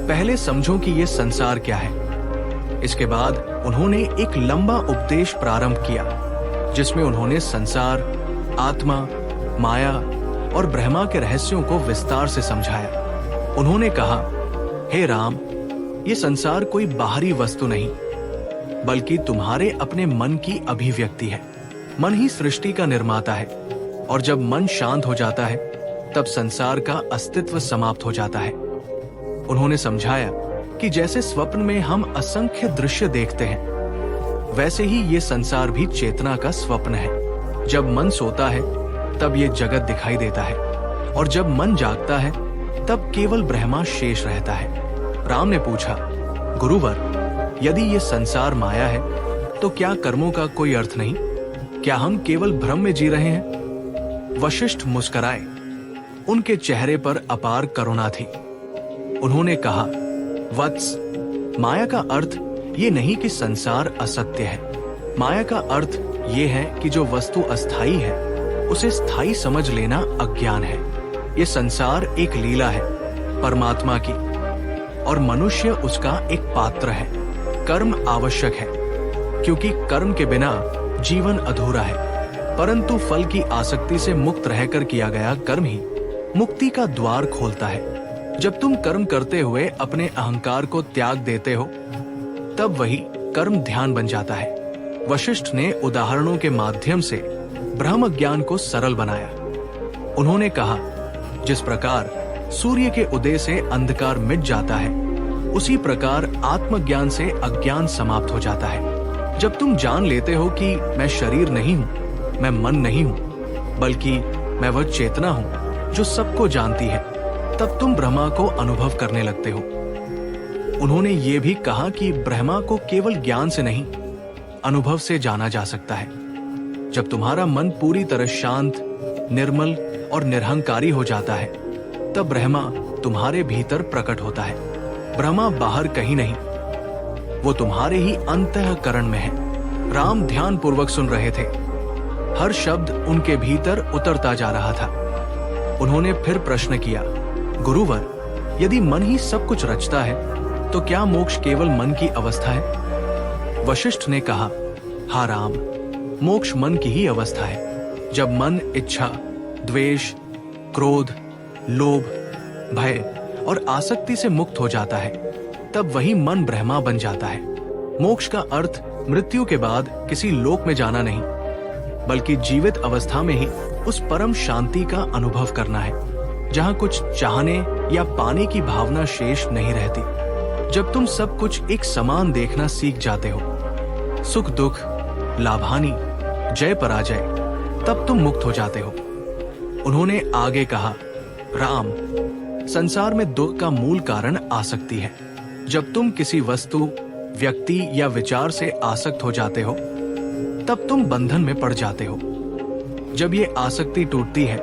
पहले समझो कि ये संसार क्या है। इसके बाद उन्होंने एक लंबा उपदेश प्रारंभ किया जिसमें उन्होंने संसार, आत्मा, माया और ब्रह्मा के रहस्यों को विस्तार से समझाया। उन्होंने कहा, हे राम, ये संसार कोई बाहरी वस्तु नहीं, बल्कि तुम्हारे अपने मन की अभिव्यक्ति है। मन ही सृष्टि का निर्माता है और जब मन शांत हो जाता है तब संसार का अस्तित्व समाप्त हो जाता है। उन्होंने समझाया कि जैसे स्वप्न में हम असंख्य दृश्य देखते हैं, वैसे ही ये संसार भी चेतना का स्वप्न है। जब मन सोता है तब ये जगत दिखाई देता है और जब मन जागता है तब केवल ब्रह्मा शेष रहता है। राम ने पूछा, गुरुवर, यदि ये संसार माया है तो क्या कर्मों का कोई अर्थ नहीं? क्या हम केवल भ्रम में जी रहे हैं? वशिष्ठ मुस्कुराए। उनके चेहरे पर अपार करुणा थी। उन्होंने कहा, वत्स, माया का अर्थ ये नहीं कि संसार असत्य है। माया का अर्थ ये है कि जो वस्तु अस्थायी है उसे स्थायी समझ लेना अज्ञान है। ये संसार एक लीला है परमात्मा की और मनुष्य उसका एक पात्र है। कर्म आवश्यक है क्योंकि कर्म के बिना जीवन अधूरा है, परंतु फल की आसक्ति से मुक्त रहकर किया गया कर्म ही मुक्ति का द्वार खोलता है। जब तुम कर्म करते हुए अपने अहंकार को त्याग देते हो तब वही कर्म ध्यान बन जाता है। वशिष्ठ ने उदाहरणों के माध्यम से ब्रह्म ज्ञान को सरल बनाया। उन्होंने कहा, जिस प्रकार सूर्य के उदय से अंधकार मिट जाता है, उसी प्रकार आत्मज्ञान से अज्ञान समाप्त हो जाता है। जब तुम जान लेते हो कि मैं शरीर नहीं हूँ, मैं मन नहीं हूँ, बल्कि मैं वह चेतना हूँ जो सबको जानती है, तब तुम ब्रह्मा को अनुभव करने लगते हो। उन्होंने ये भी कहा कि ब्रह्मा को केवल ज्ञान से नहीं, अनुभव से जाना जा सकता है। जब तुम्हारा मन पूरी तरह शांत, निर्मल और निरहंकारी हो जाता है, तब ब्रह्मा तुम्हारे भीतर प्रकट होता है। ब्रह्मा बाहर कहीं नहीं, वो तुम्हारे ही अंतःकरण में है। राम ध्यान पूर्वक सुन रहे थे। हर शब्द उनके भीतर उतरता जा रहा था। उन्होंने फिर प्रश्न किया, गुरुवर, यदि मन ही सब कुछ रचता है तो क्या मोक्ष केवल मन की अवस्था है? वशिष्ठ ने कहा, हाँ राम, मोक्ष मन की ही अवस्था है। जब मन इच्छा, द्वेष, क्रोध, लोभ, भय और आसक्ति से मुक्त हो जाता है, तब वही मन ब्रह्मा बन जाता है। मोक्ष का अर्थ मृत्यु के बाद किसी लोक में जाना नहीं, बल्कि जीवित अवस्था में ही उस परम शांति का अनुभव करना है, जहां कुछ चाहने या पाने की भावना शेष नहीं रहती। जब तुम सब कुछ एक समान देखना सीख जाते हो, सुख दुख, लाभानी, जय पराजय, तब तुम मुक्त हो जाते हो। उन्होंने आगे कहा, राम, संसार में दुख का मूल कारण आसक्ति है। जब तुम किसी वस्तु, व्यक्ति या विचार से आसक्त हो जाते हो, तब तुम बंधन में पड़ जाते हो। जब ये आसक्ति टूटती है,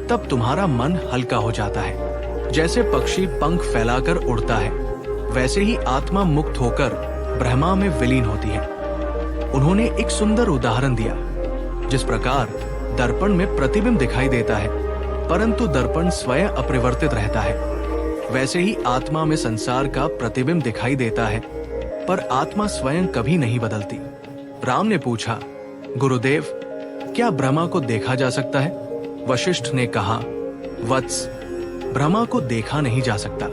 तब तुम्हारा मन हल्का हो जाता है। जैसे पक्षी पंख फैलाकर उड़ता है, वैसे ही आत्मा मुक्त होकर ब्रह्मा में विलीन होती है। उन्होंने एक सुंदर उदाहरण दिया। जिस प्रकार दर्पण में प्रतिबिंब दिखाई देता है, परंतु दर्पण स्वयं अपरिवर्तित रहता है, वैसे ही आत्मा में संसार का प्रतिबिंब दिखाई देता है, पर आत्मा स्वयं कभी नहीं बदलती। राम ने पूछा, गुरुदेव, क्या ब्रह्मा को देखा जा सकता है? वशिष्ठ ने कहा, वत्स, ब्रह्मा को देखा नहीं जा सकता,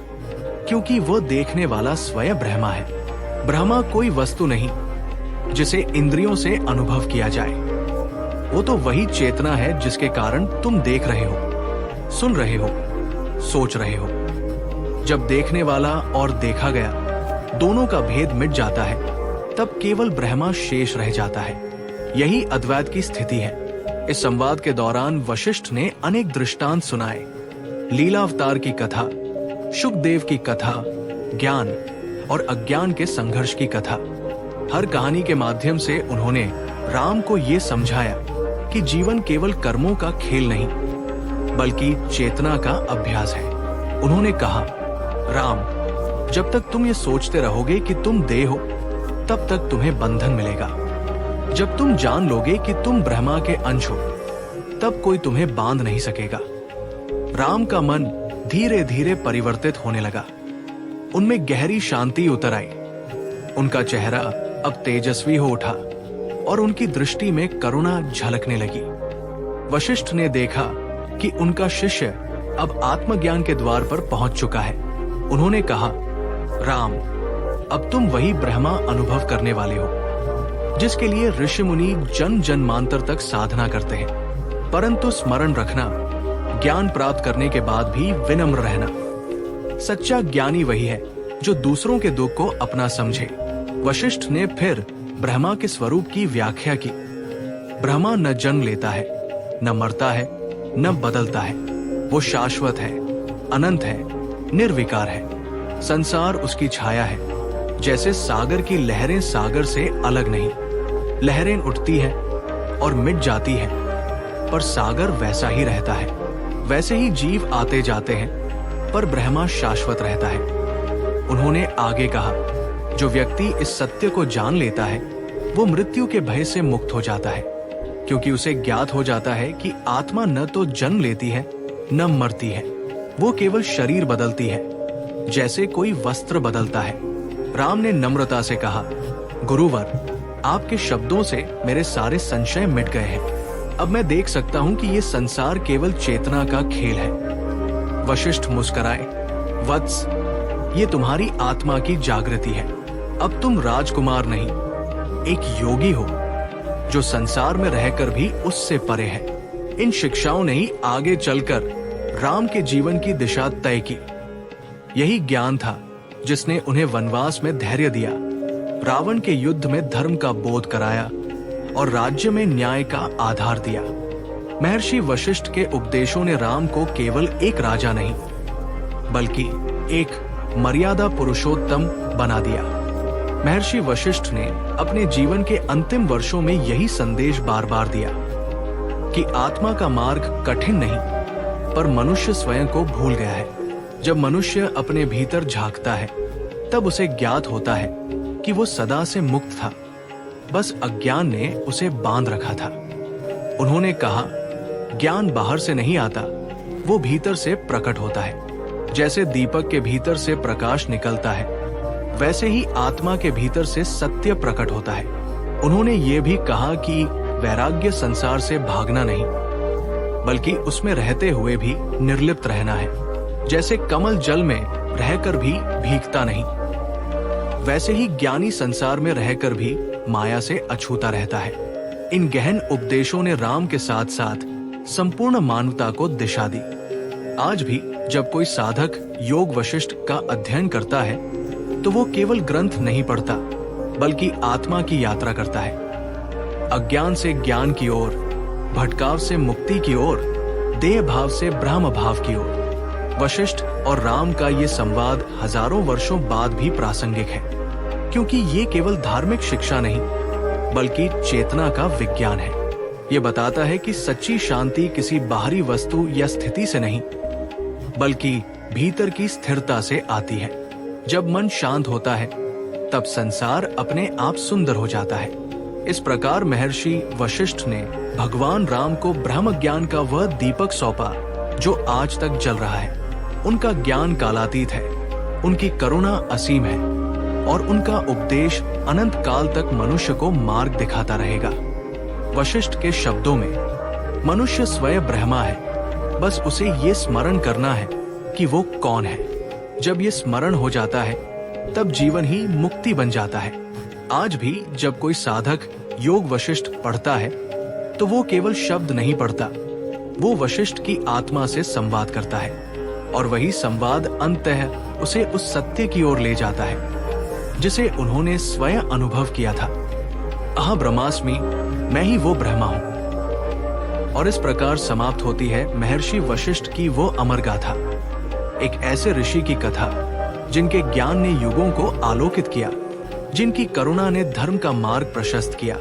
क्योंकि वह देखने वाला स्वयं ब्रह्मा है। ब्रह्मा कोई वस्तु नहीं जिसे इंद्रियों से अनुभव किया जाए। वो तो वही चेतना है जिसके कारण तुम देख रहे हो, सुन रहे हो, सोच रहे हो। जब देखने वाला और देखा गया दोनों का भेद मिट जाता है, तब केवल ब्रह्मा शेष रह जाता है। यही अद्वैत की स्थिति है। इस संवाद के दौरान वशिष्ठ ने अनेक दृष्टांत सुनाए। लीलावतार की कथा, शुकदेव की कथा, ज्ञान और अज्ञान के संघर्ष की कथा। हर कहानी के माध्यम से उन्होंने राम को ये समझाया कि जीवन केवल कर्मों का खेल नहीं, बल्कि चेतना का अभ्यास है। उन्होंने कहा, राम, जब तक तुम ये सोचते रहोगे कि तुम देह हो, तब तक तुम्हें बंधन मिलेगा। जब तुम जान लोगे कि तुम ब्रह्मा के अंश हो, तब कोई तुम्हें बांध नहीं सकेगा। राम का मन धीरे धीरे परिवर्तित होने लगा। उनमें गहरी शांति उतर आई। उनका चेहरा अब तेजस्वी हो उठा और उनकी दृष्टि में करुणा झलकने लगी। वशिष्ठ ने देखा कि उनका शिष्य अब आत्मज्ञान के द्वार पर पहुंच चुका है। उन्होंने कहा, राम, अब तुम वही ब्रह्मा अनुभव करने वाले हो जिसके लिए ऋषि मुनि जन्म जन्मांतर तक साधना करते हैं। परंतु स्मरण रखना, ज्ञान प्राप्त करने के बाद भी विनम्र रहना। सच्चा ज्ञानी वही है जो दूसरों के दुख को अपना समझे। वशिष्ठ ने फिर ब्रह्मा के स्वरूप की व्याख्या की। ब्रह्मा न जन्म लेता है, न मरता है, न बदलता है। वो शाश्वत है, अनंत है, निर्विकार है। संसार उसकी छाया है। जैसे सागर की लहरें सागर से अलग नहीं, लहरें उठती हैं और मिट जाती हैं, पर सागर वैसा ही रहता है। वैसे ही जीव आते जाते हैं, पर ब्रह्मा शाश्वत रहता है। उन्होंने आगे कहा, जो व्यक्ति इस सत्य को जान लेता है, वो मृत्यु के भय से मुक्त हो जाता है, क्योंकि उसे ज्ञात हो जाता है कि आत्मा न तो जन्म लेती है, न मरती है। वो केवल शरीर बदलती है, जैसे कोई वस्त्र बदलता है। राम ने नम्रता से कहा, गुरुवर, आपके शब्दों से मेरे सारे संशय मिट गए हैं। अब मैं देख सकता हूँ कि ये संसार केवल चेतना का खेल है। वशिष्ठ मुस्कुराए, वत्स, ये तुम्हारी आत्मा की जागृति है। अब तुम राजकुमार नहीं, एक योगी हो जो संसार में रहकर भी उससे परे है। इन शिक्षाओं ने ही आगे चलकर राम के जीवन की दिशा तय की। यही ज्ञान था जिसने उन्हें वनवास में धैर्य दिया, रावण के युद्ध में धर्म का बोध कराया और राज्य में न्याय का आधार दिया। महर्षि वशिष्ठ के उपदेशों ने राम को केवल एक राजा नहीं, बल्कि एक मर्यादा पुरुषोत्तम बना दिया। महर्षि वशिष्ठ ने अपने जीवन के अंतिम वर्षों में यही संदेश बार बार दिया कि आत्मा का मार्ग कठिन नहीं, पर मनुष्य स्वयं को भूल गया है। जब मनुष्य अपने भीतर झांकता है, तब उसे ज्ञात होता है कि वो सदा से मुक्त था, बस अज्ञान ने उसे बांध रखा था। उन्होंने कहा, ज्ञान बाहर से नहीं आता, वो भीतर से प्रकट होता है। जैसे दीपक के भीतर से प्रकाश निकलता है, वैसे ही आत्मा के भीतर से सत्य प्रकट होता है। उन्होंने ये भी कहा कि वैराग्य संसार से भागना नहीं, बल्कि उसमें रहते हुए भी निर्लिप्त रहना है। जैसे कमल जल में रहकर भी भीगता नहीं, वैसे ही ज्ञानी संसार में रहकर भी माया से अछूता रहता है। इन गहन उपदेशों ने राम के साथ साथ संपूर्ण मानवता को दिशा दी। आज भी जब कोई साधक योग वशिष्ठ का अध्ययन करता है, तो वो केवल ग्रंथ नहीं पढ़ता, बल्कि आत्मा की यात्रा करता है। अज्ञान से ज्ञान की ओर, भटकाव से मुक्ति की ओर, देह भाव से ब्रह्म भाव की ओर। वशिष्ठ और राम का ये संवाद हजारों वर्षों बाद भी प्रासंगिक है, क्योंकि ये केवल धार्मिक शिक्षा नहीं, बल्कि चेतना का विज्ञान है। ये बताता है कि सच्ची शांति किसी बाहरी वस्तु या स्थिति से नहीं, बल्कि भीतर की स्थिरता से आती है। जब मन शांत होता है, तब संसार अपने आप सुंदर हो जाता है। इस प्रकार महर्षि वशिष्ठ ने भगवान राम को ब्रह्म ज्ञान का वह दीपक सौंपा जो आज तक जल रहा है। उनका ज्ञान कालातीत है, उनकी करुणा असीम है और उनका उपदेश अनंत काल तक मनुष्य को मार्ग दिखाता रहेगा। वशिष्ठ के शब्दों में मनुष्य स्वयं ब्रह्मा है, बस उसे ये स्मरण करना है कि वो कौन है। जब ये स्मरण हो जाता है तब जीवन ही मुक्ति बन जाता है। आज भी जब कोई साधक योग वशिष्ठ पढ़ता है तो वो केवल शब्द नहीं पढ़ता, वो वशिष्ठ की आत्मा से संवाद करता है और वही संवाद अंततः उसे उस सत्य की ओर ले जाता है जिसे उन्होंने स्वयं अनुभव किया था। अहं ब्रह्मास्मि, मैं ही वो ब्रह्मा हूं। और इस प्रकार समाप्त होती है महर्षि वशिष्ठ की वो अमर गाथा, एक ऐसे ऋषि की कथा जिनके ज्ञान ने युगों को आलोकित किया, जिनकी करुणा ने धर्म का मार्ग प्रशस्त किया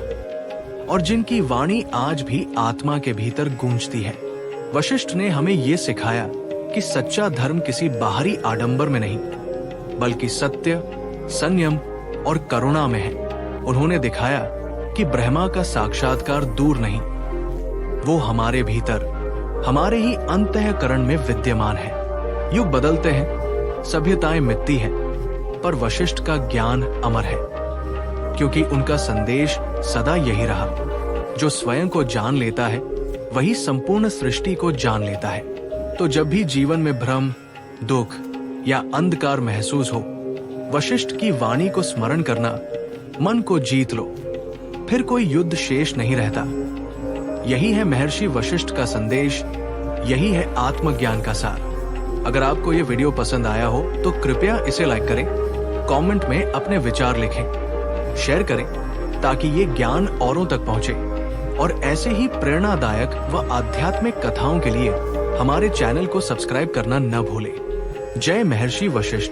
और जिनकी वाणी आज भी आत्मा के भीतर गूंजती है। वशिष्ठ ने हमें ये सिखाया कि सच्चा धर्म किसी बाहरी आडंबर में नहीं, बल्कि सत्य, संयम और करुणा में है। उन्होंने दिखाया कि ब्रह्मा का साक्षात्कार दूर नहीं, वो हमारे भीतर, हमारे ही अंतःकरण में विद्यमान है। युग बदलते हैं, सभ्यताएं मिटती हैं, पर वशिष्ठ का ज्ञान अमर है, क्योंकि उनका संदेश सदा यही रहा, जो स्वयं को जान लेता है वही संपूर्ण सृष्टि को जान लेता है। तो जब भी जीवन में भ्रम, दुख या अंधकार महसूस हो, वशिष्ठ की वाणी को स्मरण करना, मन को जीत लो, फिर कोई युद्ध शेष नहीं रहता। यही है महर्षि वशिष्ठ का संदेश, यही है आत्मज्ञान का सार। अगर आपको ये वीडियो पसंद आया हो तो कृपया इसे लाइक करें, कमेंट में अपने विचार लिखें, शेयर करें ताकि ये ज्ञान औरों तक पहुंचे। और ऐसे ही प्रेरणादायक व आध्यात्मिक कथाओं के लिए हमारे चैनल को सब्सक्राइब करना न भूलें। जय महर्षि वशिष्ठ।